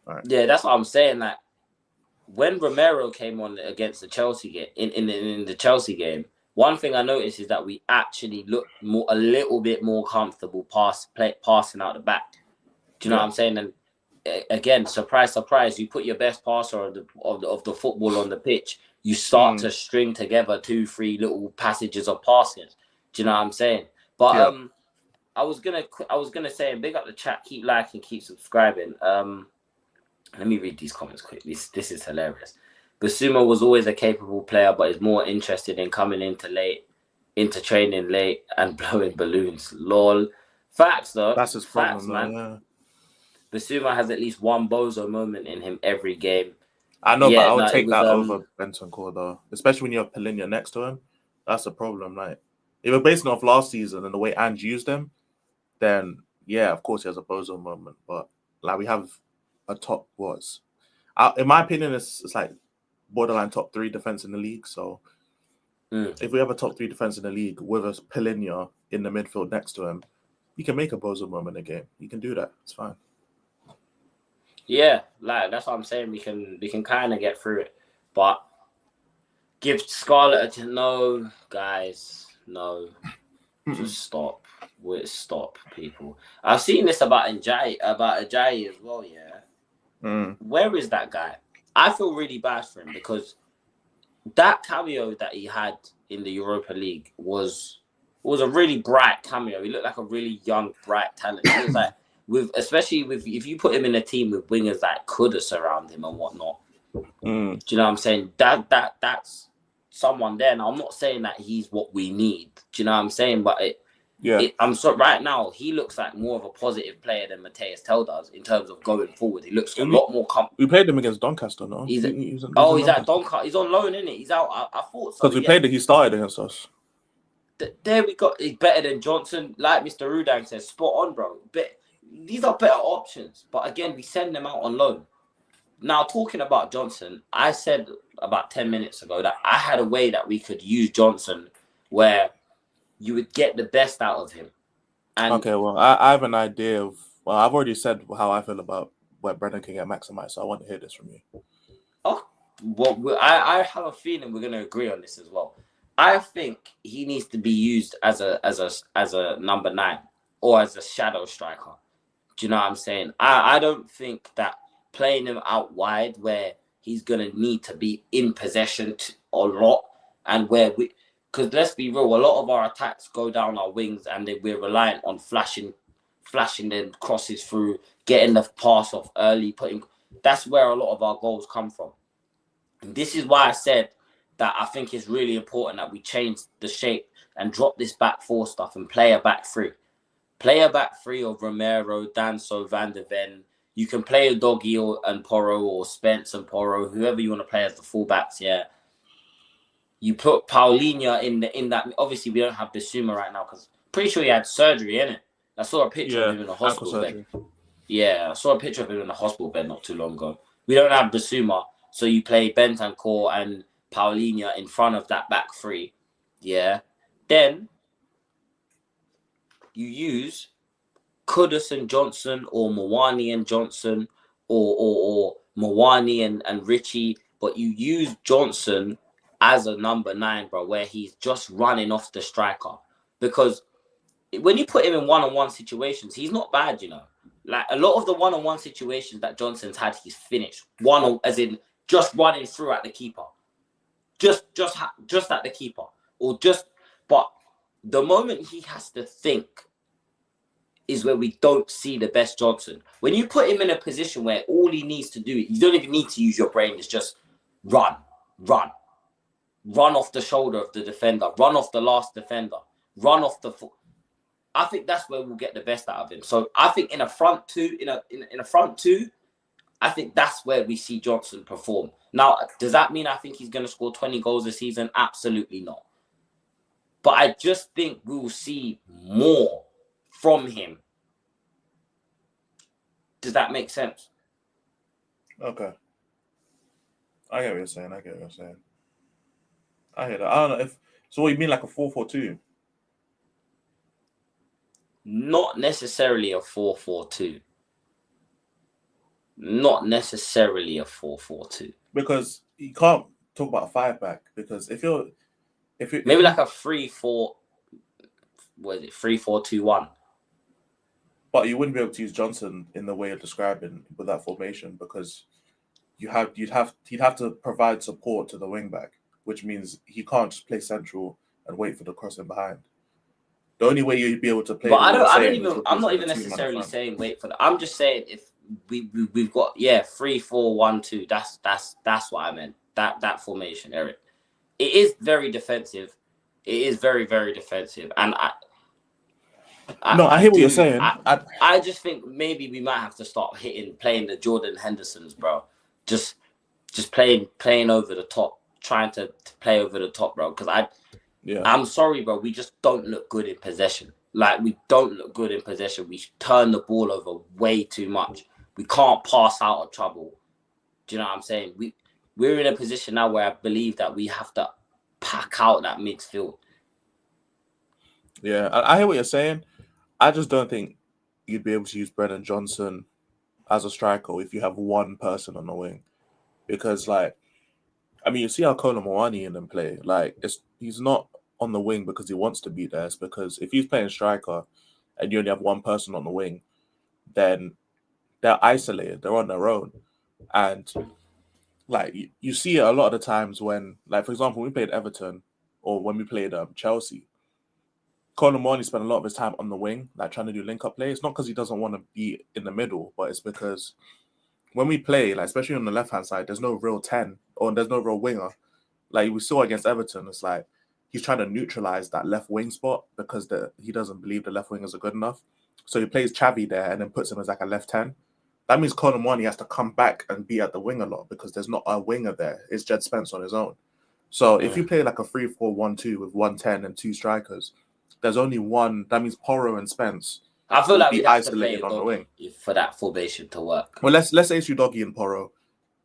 All right. Yeah, that's what I'm saying. Like, when Romero came on against the Chelsea game in the Chelsea game, one thing I noticed is that we actually looked a little bit more comfortable passing out the back. Do you know what I'm saying? And again, surprise, surprise, you put your best passer of the football on the pitch, you start to string together 2-3 little passages of passes. Do you know what I'm saying? But I was gonna say, and big up the chat, keep liking, keep subscribing. Let me read these comments quickly. This is hilarious. Basuma was always a capable player, but is more interested in coming into training late and blowing balloons. Lol. Facts though. That's his Facts, problem, man. though, yeah. Basuma has at least one bozo moment in him every game. I know, but I would it take was that over Bentancur, though. Especially when you have Palinha next to him. That's a problem. Like, if we're basing off last season and the way Ange used him, then yeah, of course he has a bozo moment. But like, we have a top in my opinion, it's like borderline top 3 defense in the league. So if we have a top 3 defense in the league with a Palinha in the midfield next to him, you can make a bozo moment a game. You can do that. It's fine. Yeah, like that's what I'm saying. We can kind of get through it, but give Scarlett no, guys, no, just stop. Stop, people. I've seen this about Ajayi as well. Yeah, Where is that guy? I feel really bad for him because that cameo that he had in the Europa League was a really bright cameo. He looked like a really young, bright talent. He was like especially if you put him in a team with wingers that could have surrounded him and whatnot. Do you know what I'm saying? That's someone there. Now I'm not saying that he's what we need. Do you know what I'm saying? But I'm sorry. Right now, he looks like more of a positive player than Mateus Tell does in terms of going forward. He looks a lot more comfortable. We played him against Doncaster, no? He's at Doncaster. He's on loan, isn't it? He's out. I thought so. Because he started against us. There we go. He's better than Johnson. Like Mr. Rudang says, spot on, bro. But these are better options. But again, we send them out on loan. Now, talking about Johnson, I said about 10 minutes ago that I had a way that we could use Johnson where you would get the best out of him. And okay, well, I have an idea of... Well, I've already said how I feel about where Brendan can get maximized, so I want to hear this from you. Oh, well, I have a feeling we're going to agree on this as well. I think he needs to be used as a number 9 or as a shadow striker. Do you know what I'm saying? I don't think that playing him out wide where he's going to need to be in possession a lot and because let's be real, a lot of our attacks go down our wings and we're reliant on flashing them crosses through, getting the pass off early, that's where a lot of our goals come from. And this is why I said that I think it's really important that we change the shape and drop this back 4 stuff and play a back 3. Play a back 3 of Romero, Danso, Van de Ven. You can play a Doggy and Porro or Spence and Porro, whoever you want to play as the fullbacks, yeah. You put Paulinho in that. Obviously, we don't have Bissouma right now because pretty sure he had surgery, innit? I saw a picture of him in the hospital bed. Yeah, I saw a picture of him in the hospital bed not too long ago. We don't have Bissouma, so you play Bentancur and Paulinho in front of that back 3. Yeah. Then you use Kudus and Johnson or Mwani and Johnson or Mwani and Richie, but you use Johnson as a number 9, bro, where he's just running off the striker. Because when you put him in one-on-one situations, he's not bad, you know. Like a lot of the one-on-one situations that Johnson's had, he's finished. As in just running through at the keeper. Just at the keeper. But the moment he has to think is where we don't see the best Johnson. When you put him in a position where all he needs to do, you don't even need to use your brain, it's just run off the shoulder of the defender, run off the last defender, run off the foot. I think that's where we'll get the best out of him. So I think in a front two, I think that's where we see Johnson perform. Now, does that mean I think he's going to score 20 goals a season? Absolutely not. But I just think we will see more from him. Does that make sense? Okay. I get what you're saying. I hear that. I don't know so what you mean, like a 4-4-2? Not necessarily a 4-4-2. Not necessarily a 4-4-2. Because you can't talk about a 5 back, because if Maybe you like a 3-4. What is it? 3-4-2-1. but you wouldn't be able to use Johnson in the way you're describing with that formation, because he'd have to provide support to the wing back, which means he can't just play central and wait for the crossing behind. The only way you'd be able to play But the way you're I don't saying is even. with I'm using not a even two-man up necessarily front. saying wait for that. I'm just saying if we've got 3-4-1-2. That's what I meant. That formation, Eric. It is very defensive. It is very very defensive, and No, I I hear what you're do. saying. I just think maybe we might have to start playing the Jordan Hendersons, bro. Just just playing over the top, trying to play over the top, bro. Because Yeah. I'm sorry, bro. We just don't look good in possession. Like, we don't look good in possession. We turn the ball over way too much. We can't pass out of trouble. Do you know what I'm saying? We're in a position now where I believe that we have to pack out that midfield. Yeah, I hear what you're saying. I just don't think you'd be able to use Brennan Johnson as a striker if you have one person on the wing. Because, like, I mean, you see how Kolo Muani in them play. Like, he's not on the wing because he wants to be there. It's because if he's playing striker and you only have one person on the wing, then they're isolated. They're on their own. And, like, you see it a lot of the times when, like, for example, when we played Everton or when we played Chelsea, Colin Morley spent a lot of his time on the wing, like trying to do link-up play. It's not because he doesn't want to be in the middle, but it's because when we play, like especially on the left-hand side, there's no real 10 or there's no real winger. Like we saw against Everton, it's like he's trying to neutralize that left wing spot because he doesn't believe the left wingers are good enough. So he plays Xavi there and then puts him as like a left 10. That means Colin Morley has to come back and be at the wing a lot because there's not a winger there. It's Jed Spence on his own. So if you play like a 3-4-1-2 with 110 and two strikers, there's only one. That means Porro and Spence I feel will like be we'd have to play isolated a on the wing. doggy for that formation to work. Well, let's say it's Udogi and Porro.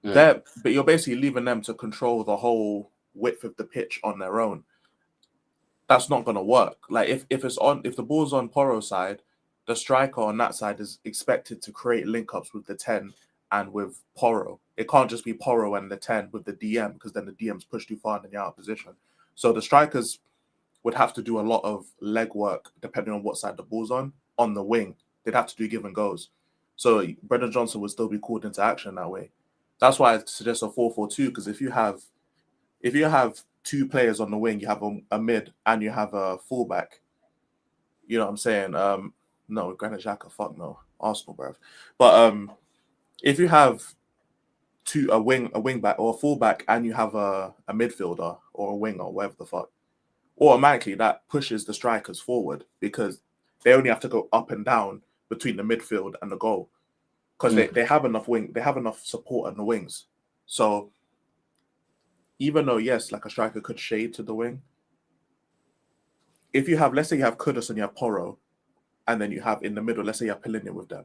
But you're basically leaving them to control the whole width of the pitch on their own. That's not going to work. Like if the ball's on Porro's side, the striker on that side is expected to create link ups with the 10 and with Porro. It can't just be Porro and the 10 with the DM because then the DM's pushed too far and then you're out of position. So the strikers would have to do a lot of leg work depending on what side the ball's on the wing. They'd have to do give and goes. So Brendan Johnson would still be called into action that way. That's why I suggest a 4-4-2, because if you have two players on the wing, you have a mid and you have a fullback. You know what I'm saying? No, Granit Xhaka, fuck no, Arsenal, bruv. But if you have a wing back or a fullback and you have a midfielder or a winger, whatever the fuck, automatically that pushes the strikers forward because they only have to go up and down between the midfield and the goal because they have enough support on the wings. So even though yes, like a striker could shade to the wing, if you have, let's say you have Kudus and you have Porro, and then you have in the middle, let's say you have Pilinia with them,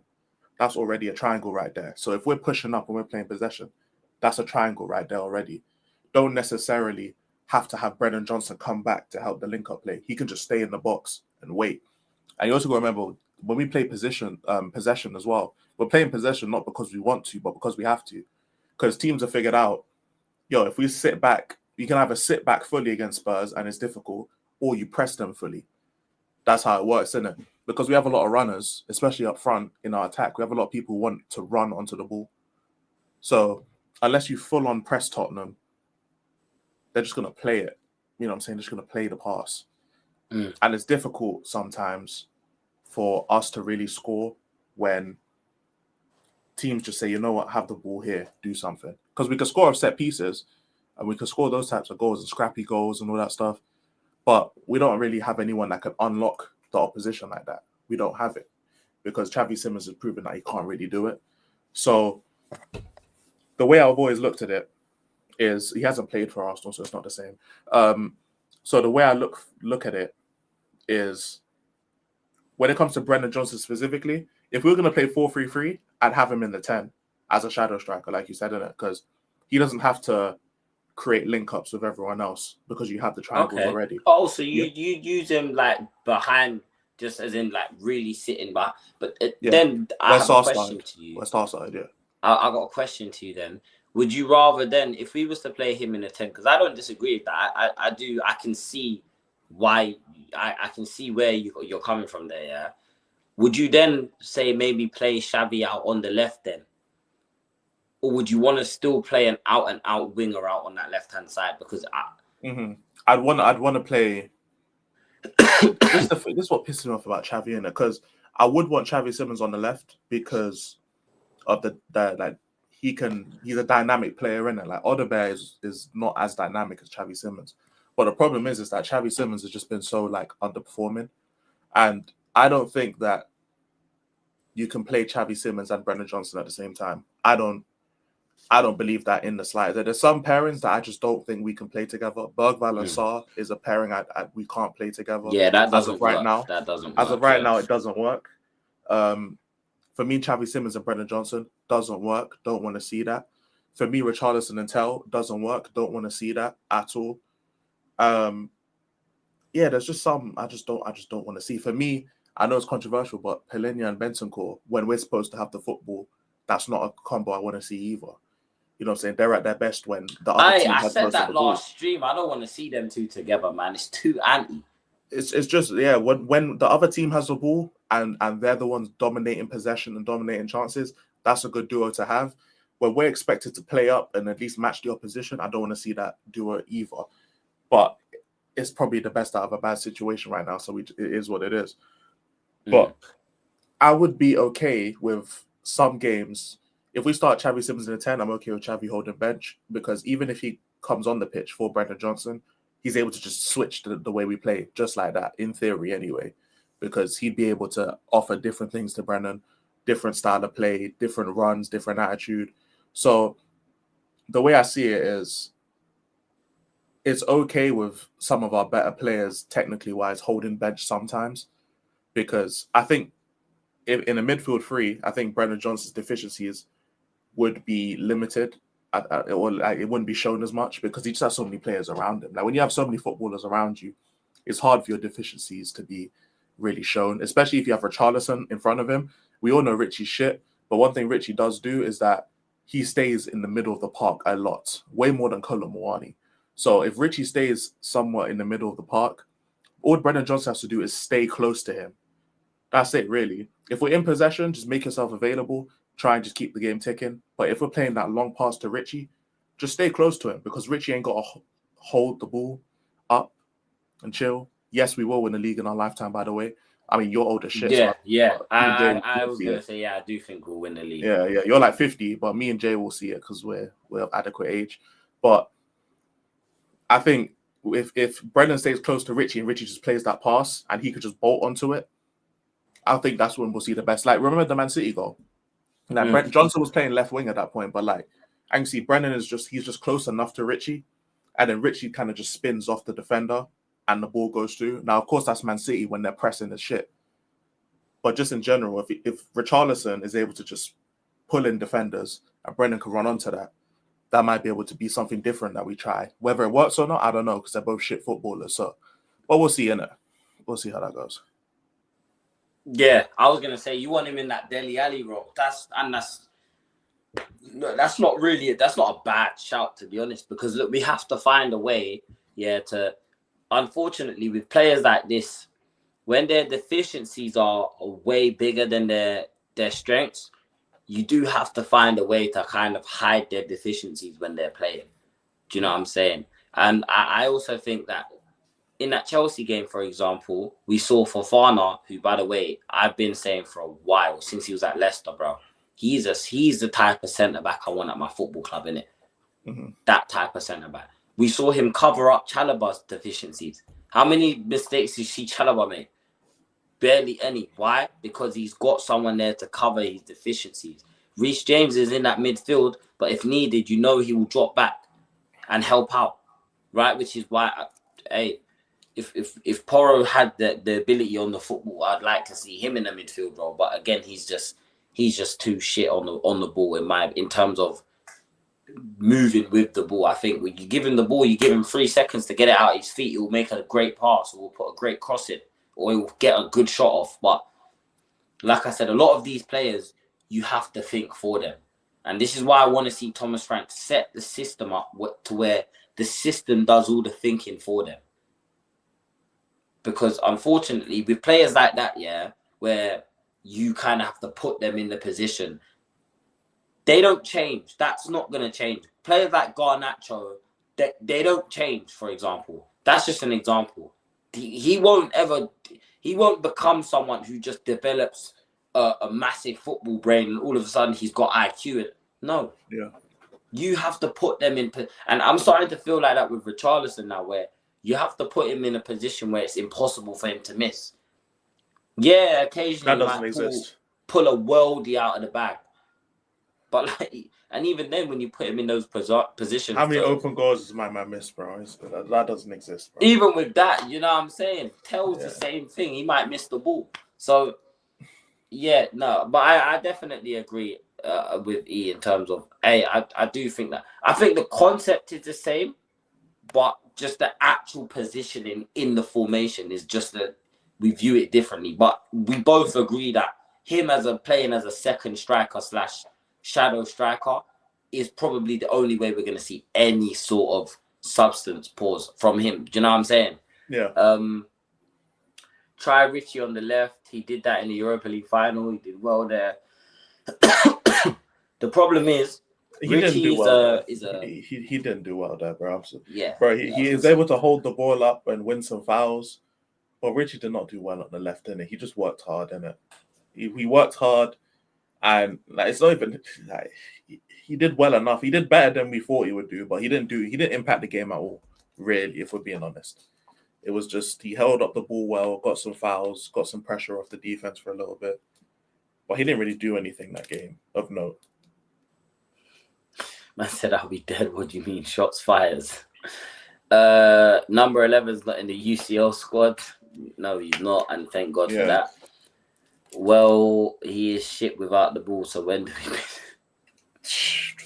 that's already a triangle right there. So if we're pushing up and we're playing possession, that's a triangle right there already. Don't necessarily have to have Brennan Johnson come back to help the link-up play. He can just stay in the box and wait. And you also got to remember, when we play possession as well, we're playing possession not because we want to, but because we have to. Because teams have figured out, if we sit back, you can either sit back fully against Spurs and it's difficult, or you press them fully. That's how it works, isn't it? Because we have a lot of runners, especially up front in our attack. We have a lot of people who want to run onto the ball. So unless you full on press Tottenham, they're just going to play it. You know what I'm saying? They're just going to play the pass. And it's difficult sometimes for us to really score when teams just say, you know what, have the ball here, do something. Because we can score off set pieces and we can score those types of goals and scrappy goals and all that stuff. But we don't really have anyone that can unlock the opposition like that. We don't have it because Xavi Simons has proven that he can't really do it. So the way I've always looked at it is he hasn't played for Arsenal, so it's not the same. So the way I look at it is when it comes to Brendan Johnson specifically, if we were going to play 4-3-3, I'd have him in the 10 as a shadow striker, like you said, in it, because he doesn't have to create link-ups with everyone else because you have the triangles already. Oh, so you use him like behind, just as in like really sitting back. But then I have a question to you. West Star side, yeah. I got a question to you then. Would you rather then, if we was to play him in a 10, because I don't disagree with that. I can see why, I can see where you're coming from there, yeah? Would you then say maybe play Xavi out on the left then? Or would you want to still play an out and out winger out on that left hand side? Because I'd want to play. This is what pisses me off about Xavi, in it, because I would want Xavi Simons on the left because of the like he's a dynamic player in it. Like Odebear is not as dynamic as Xavi Simons, but the problem is that Xavi Simons has just been so like underperforming, and I don't think that you can play Xavi Simons and Brendan Johnson at the same time. I don't believe that in the slightest. There's some pairings that I just don't think we can play together. Bergwall and Sarr is a pairing we can't play together. Yeah, that doesn't right work. now. That doesn't work. As of right now, it doesn't work. For me, Xavi Simons and Brendan Johnson doesn't work. Don't want to see that. For me, Richarlison and Tell doesn't work. Don't want to see that at all. Yeah, there's just some I just don't want to see. For me, I know it's controversial, but Pellegrini and Bentancur, when we're supposed to have the football, that's not a combo I want to see either. You know what I'm saying? They're at their best when the other team has said most that of the ball. last stream. I don't want to see them two together, man. It's too anti. It's just when the other team has the ball and they're the ones dominating possession and dominating chances, that's a good duo to have. When we're expected to play up and at least match the opposition, I don't want to see that duo either. But it's probably the best out of a bad situation right now, so it is what it is. But I would be okay with some games. If we start Xavi Simons in a 10, I'm okay with Xavi holding bench, because even if he comes on the pitch for Brendan Johnson, he's able to just switch the way we play, just like that, in theory anyway, because he'd be able to offer different things to Brendan, different style of play, different runs, different attitude. So the way I see it is, it's okay with some of our better players, technically wise, holding bench sometimes, because I think in a midfield three, I think Brendan Johnson's deficiencies would be limited, or like it wouldn't be shown as much, because he just has so many players around him. Like when you have so many footballers around you, it's hard for your deficiencies to be really shown, especially if you have Richarlison in front of him. We all know Richie's shit, but one thing Richie does do is that he stays in the middle of the park a lot, way more than Kolo Muani. So if Richie stays somewhat in the middle of the park, all Brendan Johnson has to do is stay close to him. That's it, really. If we're in possession, just make yourself available, try and just keep the game ticking. But if we're playing that long pass to Richie, just stay close to him, because Richie ain't got to hold the ball up and chill. Yes, we will win the league in our lifetime, by the way. I mean, you're old as shit. Yeah, so yeah. I I was going to say, yeah, I do think we'll win the league. Yeah. You're like 50, but me and Jay will see it because we're of adequate age. But I think if Brendan stays close to Richie and Richie just plays that pass and he could just bolt onto it, I think that's when we'll see the best. Like, remember the Man City goal? Like, Brent Johnson was playing left wing at that point, but like, I can see Brendan he's just close enough to Richie, and then Richie kind of just spins off the defender and the ball goes through. Now, of course, that's Man City when they're pressing the shit. But just in general, if Richarlison is able to just pull in defenders and Brendan can run onto that, that might be able to be something different that we try. Whether it works or not, I don't know, because they're both shit footballers. So, but we'll see, innit? We'll see how that goes. Yeah, I was gonna say you want him in that Dele Alli role. That's not a bad shout, to be honest, because look, we have to find a way, to unfortunately with players like this, when their deficiencies are way bigger than their strengths, you do have to find a way to kind of hide their deficiencies when they're playing. Do you know what I'm saying? And I also think that in that Chelsea game, for example, we saw Fofana, who, by the way, I've been saying for a while, since he was at Leicester, bro. He's the type of centre-back I want at my football club, innit? Mm-hmm. That type of centre-back. We saw him cover up Chalobah's deficiencies. How many mistakes did you see Chalobah make? Barely any. Why? Because he's got someone there to cover his deficiencies. Reece James is in that midfield, but if needed, he will drop back and help out, right? Which is why, if Porro had the ability on the football, I'd like to see him in the midfield role. But again, he's just too shit on the ball in terms of moving with the ball. I think when you give him the ball, you give him 3 seconds to get it out his feet, he will make a great pass, or will put a great cross in, or he will get a good shot off. But like I said, a lot of these players, you have to think for them. And this is why I want to see Thomas Frank set the system up to where the system does all the thinking for them. Because unfortunately, with players like that, where you kind of have to put them in the position, they don't change. That's not going to change. Players like Garnacho, they don't change, for example. That's just an example. He won't become someone who just develops a massive football brain and all of a sudden he's got IQ. No. Yeah. You have to put them in, and I'm starting to feel like that with Richarlison now, where you have to put him in a position where it's impossible for him to miss. Yeah, occasionally That doesn't he exist. pull a worldie out of the bag. But and even then, when you put him in those positions, how many open goals does my man miss, bro? That doesn't exist, bro. Even with that, you know what I'm saying? Tells the same thing. He might miss the ball. So, yeah, no. But I definitely agree with E in terms of, I do think that. I think the concept is the same, but just the actual positioning in the formation is just that we view it differently. But we both agree that him playing as a second striker / shadow striker is probably the only way we're going to see any sort of substance from him. Do you know what I'm saying? Yeah. Try Richie on the left. He did that in the Europa League final. He did well there. The problem is, he didn't do well. He didn't do well there, bro. Yeah, bro. He is able to hold the ball up and win some fouls. But Richie did not do well on the left, innit? He just worked hard, innit? He worked hard, and like it's not even like he did well enough. He did better than we thought he would do, but he didn't impact the game at all. Really, if we're being honest, it was just he held up the ball well, got some fouls, got some pressure off the defense for a little bit, but he didn't really do anything that game of note. Man said, "I'll be dead." What do you mean? Shots fires. Number 11's not in the UCL squad. No, he's not, and thank God for that. Well, he is shit without the ball. So when do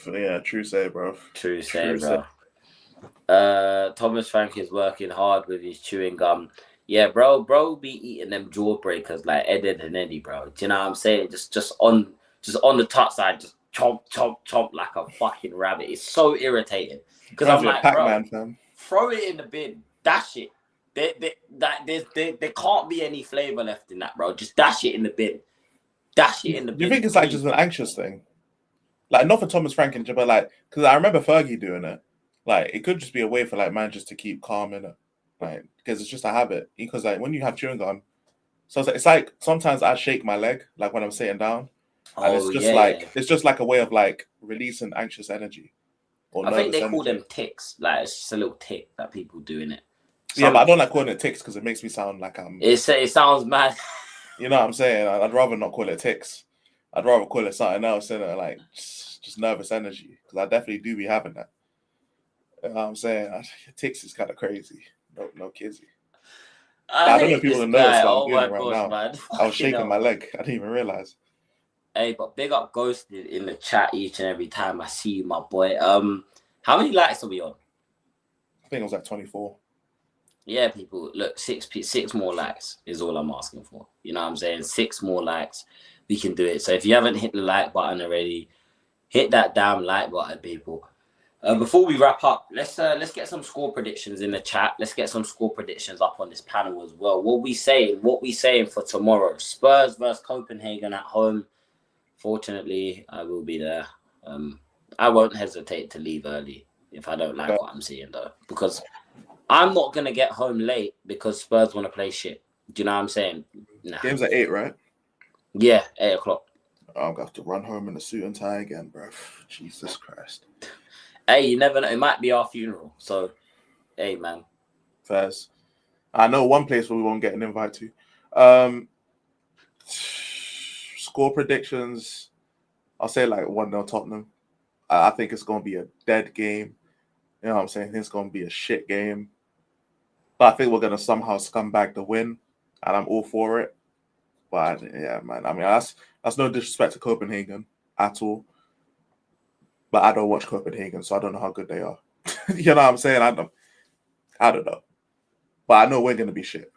we? Yeah, true say, bro. True say, bro. Thomas Frank is working hard with his chewing gum. Yeah, bro be eating them jawbreakers like Ed and Eddie, bro. Do you know what I'm saying? Just on the top side, just chomp like a fucking rabbit. It's so irritating because I'm like, Pac-Man, fam. Throw it in the bin, dash it. There can't be any flavor left in that, bro. Just dash it in the bin. Dash it in the bin. Do you think it's like just an anxious thing? Like not for Thomas Frank and but like because I remember Fergie doing it. Like it could just be a way for like man just to keep calm in it, like because it's just a habit. Because like when you have chewing gum, so it's like sometimes I shake my leg like when I'm sitting down, and it's just it's just like a way of like releasing anxious energy. I think they call them tics. Like it's just a little tick that people do in it. Yeah, but I don't like calling it tics because it makes me sound like I'm. It sounds mad. You know what I'm saying? I'd rather not call it tics. I'd rather call it something else, like just nervous energy, because I definitely do be having that. You know what I'm saying? Tics is kind of crazy. No kizzy. I don't know if people notice that I'm doing it right now. Man. I was shaking my leg. I didn't even realize. Hey, but big up Ghosted in the chat each and every time I see you, my boy. How many likes are we on? I think it was like 24. Yeah, people, look, six more likes is all I'm asking for. You know what I'm saying? 6 more likes, we can do it. So if you haven't hit the like button already, hit that damn like button, people. Before we wrap up, let's get some score predictions in the chat. Let's get some score predictions up on this panel as well. What we saying for tomorrow? Spurs versus Copenhagen at home. Fortunately, I will be there. I won't hesitate to leave early if I don't like what I'm seeing, though, because I'm not going to get home late because Spurs want to play shit. Do you know what I'm saying? Nah. Game's at 8, right? Yeah, 8 o'clock. I'm going to have to run home in a suit and tie again, bro. Jesus Christ. Hey, you never know. It might be our funeral. So, hey, man. Fairs. I know one place where we won't get an invite to. Score predictions. I'll say like 1-0 Tottenham. I think it's going to be a dead game. You know what I'm saying? I think it's going to be a shit game. But I think we're going to somehow scum back the win. And I'm all for it. But yeah, man. I mean, that's no disrespect to Copenhagen at all. But I don't watch Copenhagen, so I don't know how good they are. You know what I'm saying? I don't know. But I know we're going to be shit.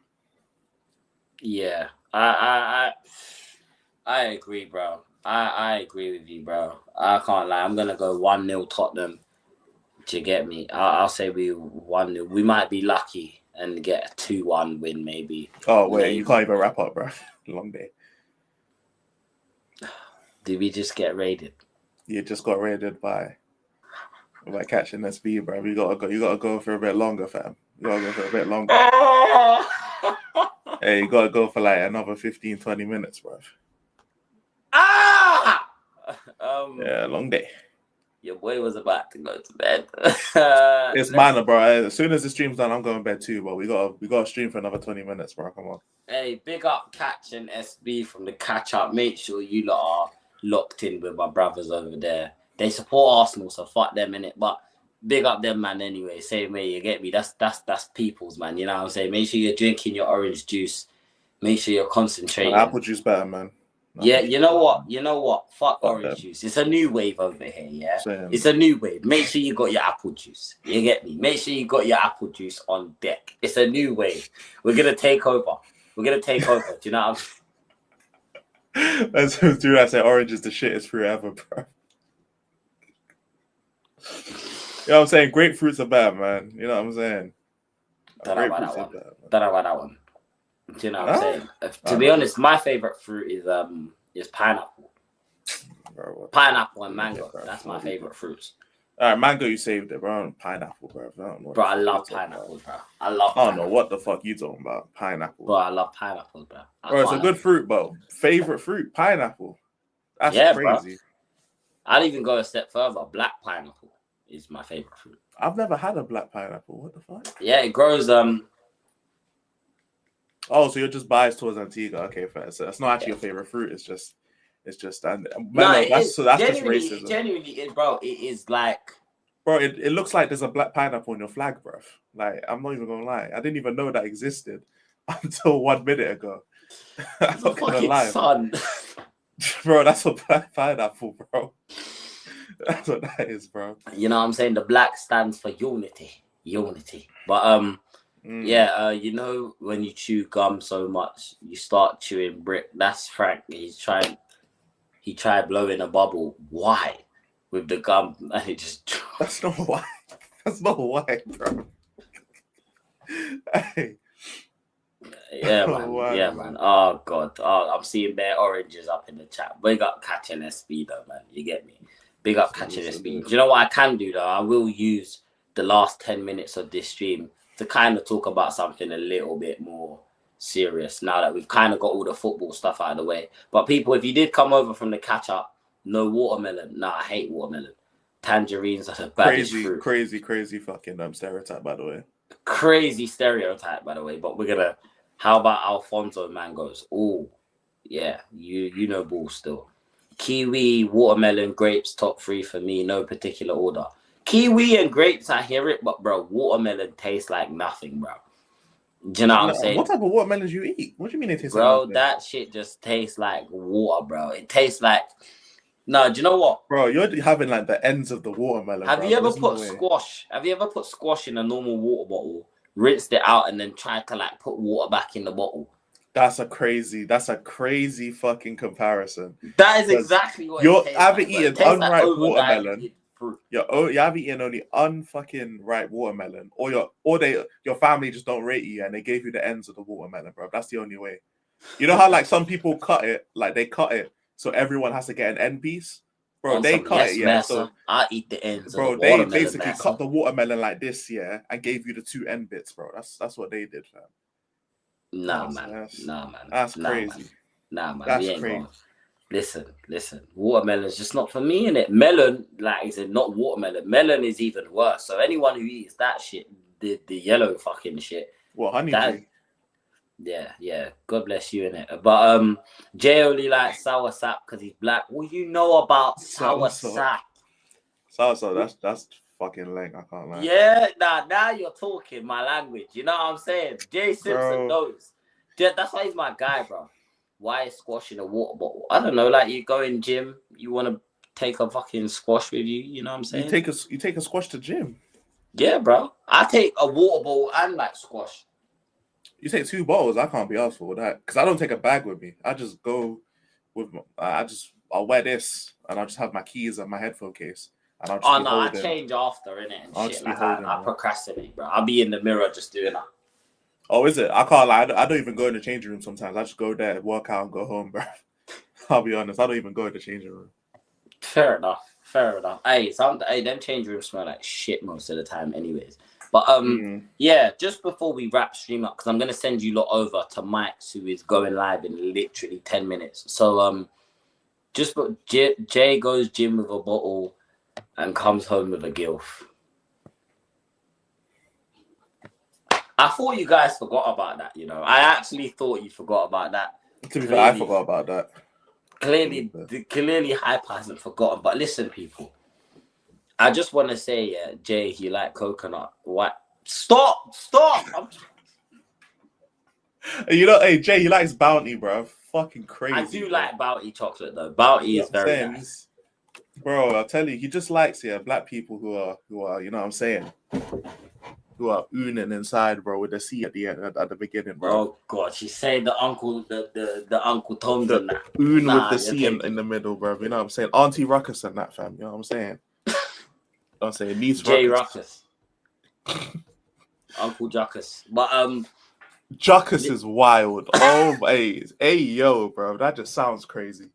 Yeah. I agree, bro. I agree with you, bro. I can't lie. I'm gonna go 1-0 Tottenham. Do you get me? I'll say we 1-0. We might be lucky and get a 2-1 win, maybe. Oh wait, you Maybe. can't even wrap up, bro. Long day. Did we just get raided? You just got raided by catching SB, bro. You gotta go for a bit longer, fam. You gotta go for a bit longer. Hey, you gotta go for like another 15, 20 minutes, bro. Ah! Yeah, long day. Your boy was about to go to bed. It's minor, bro. As soon as the stream's done, I'm going to bed too. But we got to stream for another 20 minutes, bro. Come on. Hey, big up Catch and SB from the catch up. Make sure you lot are locked in with my brothers over there. They support Arsenal, so fuck them in it. But big up them, man. Anyway, same way, you get me. That's people's, man. You know what I'm saying? Make sure you're drinking your orange juice. Make sure you're concentrating. Apple juice better, man. Yeah, you know what? Fuck orange them. juice. It's a new wave over here, yeah? Same. It's a new wave. Make sure you got your apple juice. You get me? Make sure you got your apple juice on deck. It's a new wave. We're going to take over. Do you know what I'm That's dude, I say orange is the shittest fruit ever, bro. You know what I'm saying? Grapefruits are bad, man. You know what I'm saying? Don't know about that one. Do you know what I'm saying? To be honest, my favorite fruit is pineapple. Bro, pineapple and mango. That's my favorite fruits. All right, mango, you saved it, bro. Pineapple, bro. I love pineapples, bro. I don't know what the fuck you talking about. Pineapple. Bro, I love pineapples, bro. Bro, it's a good fruit, bro. Favorite fruit, pineapple. That's crazy. Bro. I'd even go a step further. Black pineapple is my favorite fruit. I've never had a black pineapple. What the fuck? Yeah, it grows. Oh, so you're just biased towards Antigua? Okay, fair. So that's not actually your favorite fruit. It's just that's just racism. Genuinely, bro, it is like, bro. It looks like there's a black pineapple on your flag, bro. Like, I'm not even gonna lie. I didn't even know that existed until 1 minute ago. I'm not gonna lie, son. Bro. That's a black pineapple, bro. That's what that is, bro. You know what I'm saying? The black stands for unity. But yeah, you know, when you chew gum so much, you start chewing brick. That's Frank. He tried blowing a bubble. Why? With the gum, and it just. That's not why. That's not why, bro. Hey. Yeah, man. Yeah, man. Oh God. Oh, I'm seeing bare oranges up in the chat. Big up catching SB though, man. You get me? Big up catching SB. Do you know what I can do though? I will use the last 10 minutes of this stream to kind of talk about something a little bit more serious now that we've kind of got all the football stuff out of the way. But people, if you did come over from the catch up, no watermelon. Nah, I hate watermelon. Tangerines are the baddest fruit. Crazy fucking stereotype, by the way. Crazy stereotype, by the way. But we're gonna. How about Alfonso mangoes? Oh, yeah, you know ball still. Kiwi, watermelon, grapes, top 3 for me, no particular order. Kiwi and grapes, I hear it, but bro, watermelon tastes like nothing, bro. Do you know what I'm saying? What type of watermelons you eat? What do you mean it tastes like nothing? Bro, that shit just tastes like water, bro. It tastes like... No, do you know what? Bro, you're having like the ends of the watermelon. Have you ever put squash? Have you ever put squash in a normal water bottle, rinsed it out, and then tried to like put water back in the bottle? That's a crazy fucking comparison. That is exactly what you haven't eaten unripe watermelon. You haven't eaten only unfucking ripe watermelon, or your family just don't rate you and they gave you the ends of the watermelon, bro. That's the only way. You know how like some people cut it, like they cut it so everyone has to get an end piece, bro. They cut it, yeah. So I eat the ends. Bro, they basically cut the watermelon like this, yeah, and gave you the 2 end bits, bro. That's what they did, fam. Nah, man. That's crazy. Nah, man. That's crazy. Listen. Watermelon's just not for me, innit? Melon, like, is it not watermelon? Melon is even worse. So anyone who eats that shit, the yellow fucking shit. What, honeydew? Yeah. God bless you, innit? But Jay only likes sour sap because he's black. What do you know about sour sap? Sour sap, that's fucking lame. I can't lie. Yeah, now you're talking my language. You know what I'm saying? Jay Simpson knows. That's why he's my guy, bro. Why is squash in a water bottle? I don't know. Like, you go in gym, you want to take a fucking squash with you. You know what I'm saying? You take a squash to gym. Yeah, bro. I take a water bottle and like squash. You take 2 bottles. I can't be asked for that because I don't take a bag with me. I just go with I'll wear this, and I'll just have my keys and my headphone case, and I'll just Oh be no, holding. I change after innit and I'll shit. just be Like holding, I bro. procrastinate, bro. I'll be in the mirror just doing that. Oh, is it? I can't lie. I don't even go in the changing room sometimes. I just go there, work out, and go home, bro. I'll be honest. I don't even go in the changing room. Fair enough. Fair enough. Hey, them change rooms smell like shit most of the time, anyways. But yeah, just before we wrap stream up, because I'm gonna send you lot over to Mike's, who is going live in literally 10 minutes. So just Jay goes gym with a bottle and comes home with a gilf. I thought you guys forgot about that, you know. I actually thought you forgot about that. To be fair, I forgot about that. Clearly, Hype hasn't forgotten. But listen, people, I just want to say, Jay, you like coconut. What? Stop! You know, hey, Jay, he likes Bounty, bro. Fucking crazy. I do bro. like Bounty chocolate, though. Bounty is very nice. Bro, I'll tell you, he just likes black people who are, you know what I'm saying? Who are ooning inside, bro, with the C at the end, at the beginning, bro. Oh God, she's saying the Uncle Toms and that. Oon with the C in the middle, bro. You know what I'm saying? Auntie Ruckus and that, fam. You know what I'm saying? I'm saying niece Jay Ruckus. Uncle Juckus. But Juckus is wild. Oh my, hey yo, bro. That just sounds crazy.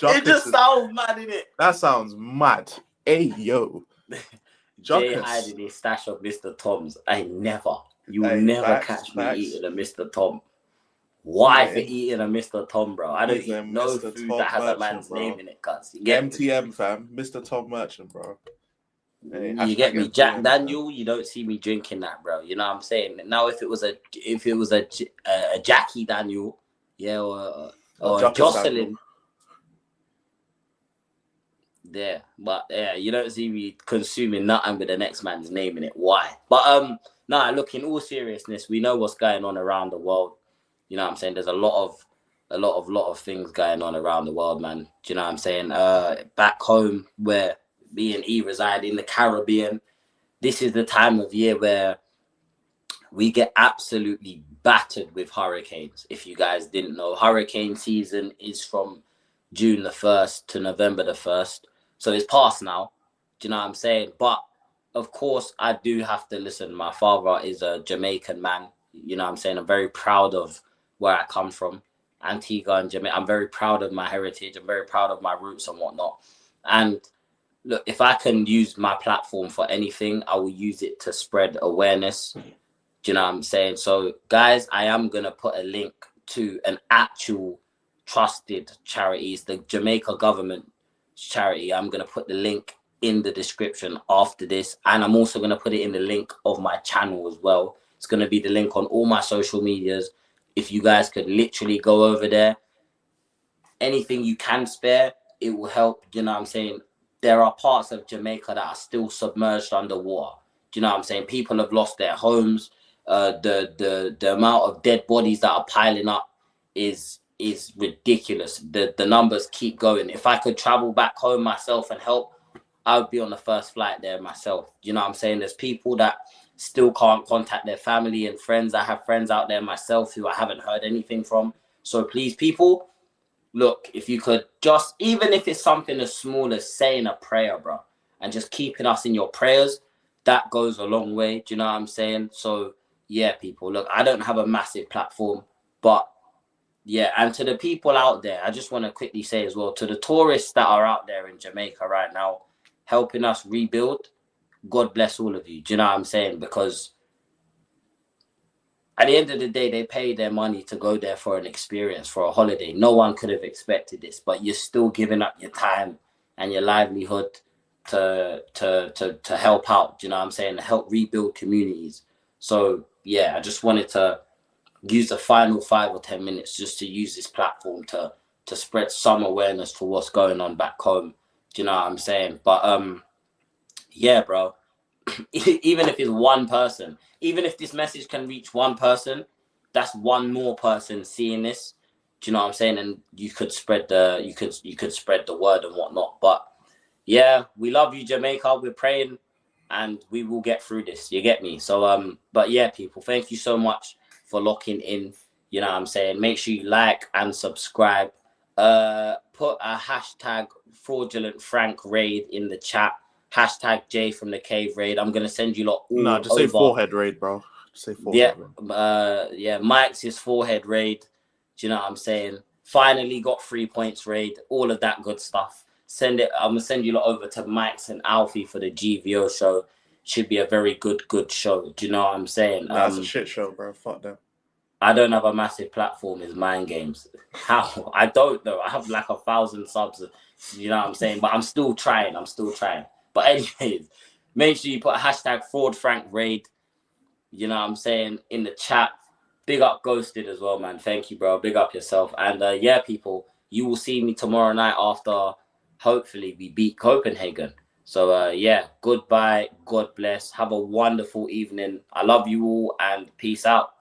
It just sounds mad, innit? That sounds mad. Hey yo. Jay hiding his stash of Mr. Tom's. You will never catch me eating a Mr. Tom. Why for eating a Mr. Tom, bro? I don't eat no food that has a man's name in it, cuz. MTM, fam. Mr. Tom Merchant, bro. Hey, you get me? Jack Daniel, you don't see me drinking that, bro. You know what I'm saying? Now, if it was a Jackie Daniel, yeah, or Jocelyn. Daniel. There, but yeah, you don't see me consuming nothing with the next man's name in it. Why? But look, in all seriousness, we know what's going on around the world. You know what I'm saying? There's a lot of things going on around the world, man. Do you know what I'm saying? Back home where me and E reside in the Caribbean, this is the time of year where we get absolutely battered with hurricanes. If you guys didn't know, hurricane season is from June the 1st to November the 1st. So it's past now. Do you know what I'm saying? But of course, I do have to listen. My father is a Jamaican man. You know what I'm saying? I'm very proud of where I come from, Antigua and Jamaica. I'm very proud of my heritage. I'm very proud of my roots and whatnot. And look, if I can use my platform for anything, I will use it to spread awareness. Do you know what I'm saying? So, guys, I am going to put a link to an actual trusted charity. It's the Jamaica government charity. I'm going to put the link in the description after this. And I'm also going to put it in the link of my channel as well. It's going to be the link on all my social medias. If you guys could literally go over there, anything you can spare, it will help. You know what I'm saying? There are parts of Jamaica that are still submerged underwater. Do you know what I'm saying? People have lost their homes. The amount of dead bodies that are piling up is ridiculous. The numbers keep going. If I could travel back home myself and help, I would be on the first flight there myself. You know what I'm saying? There's people that still can't contact their family and friends. I have friends out there myself who I haven't heard anything from. So please, people, look, if you could just, even if it's something as small as saying a prayer, bro, and just keeping us in your prayers, that goes a long way. Do you know what I'm saying? So yeah, people, look, I don't have a massive platform, but yeah, and to the people out there, I just want to quickly say as well, to the tourists that are out there in Jamaica right now, helping us rebuild, God bless all of you. Do you know what I'm saying? Because at the end of the day, they pay their money to go there for an experience, for a holiday. No one could have expected this, but you're still giving up your time and your livelihood to help out. Do you know what I'm saying? To help rebuild communities. So yeah, I just wanted to use the final 5 or 10 minutes just to use this platform to spread some awareness for what's going on back home. Do you know what I'm saying? But yeah, bro. Even if it's one person, even if this message can reach one person, that's one more person seeing this. Do you know what I'm saying? And you could spread the spread the word and whatnot. But yeah, we love you, Jamaica. We're praying and we will get through this. You get me? So but yeah, people, thank you so much for locking in. You know what I'm saying? Make sure you like and subscribe. put a hashtag fraudulent Frank raid in the chat. Hashtag J from the cave raid. I'm gonna send you lot No, all just say over. forehead raid, bro. Just say Yeah, forehead raid. yeah. Mike's his forehead raid. Do you know what I'm saying? Finally got 3 points raid. All of that good stuff. Send it. I'm gonna send you lot over to Mike's and Alfie for the GVO show. Should be a very good show. Do you know what I'm saying? Nah, it's a shit show, bro. Fuck them. I don't have a massive platform is Mind Games. How? I don't know. I have like 1,000 subs. You know what I'm saying? But I'm still trying. But anyways, make sure you put a hashtag fraud Frank raid. You know what I'm saying? In the chat. Big up Ghosted as well, man. Thank you, bro. Big up yourself. And yeah, people, you will see me tomorrow night after hopefully we beat Copenhagen. So yeah, goodbye. God bless. Have a wonderful evening. I love you all and peace out.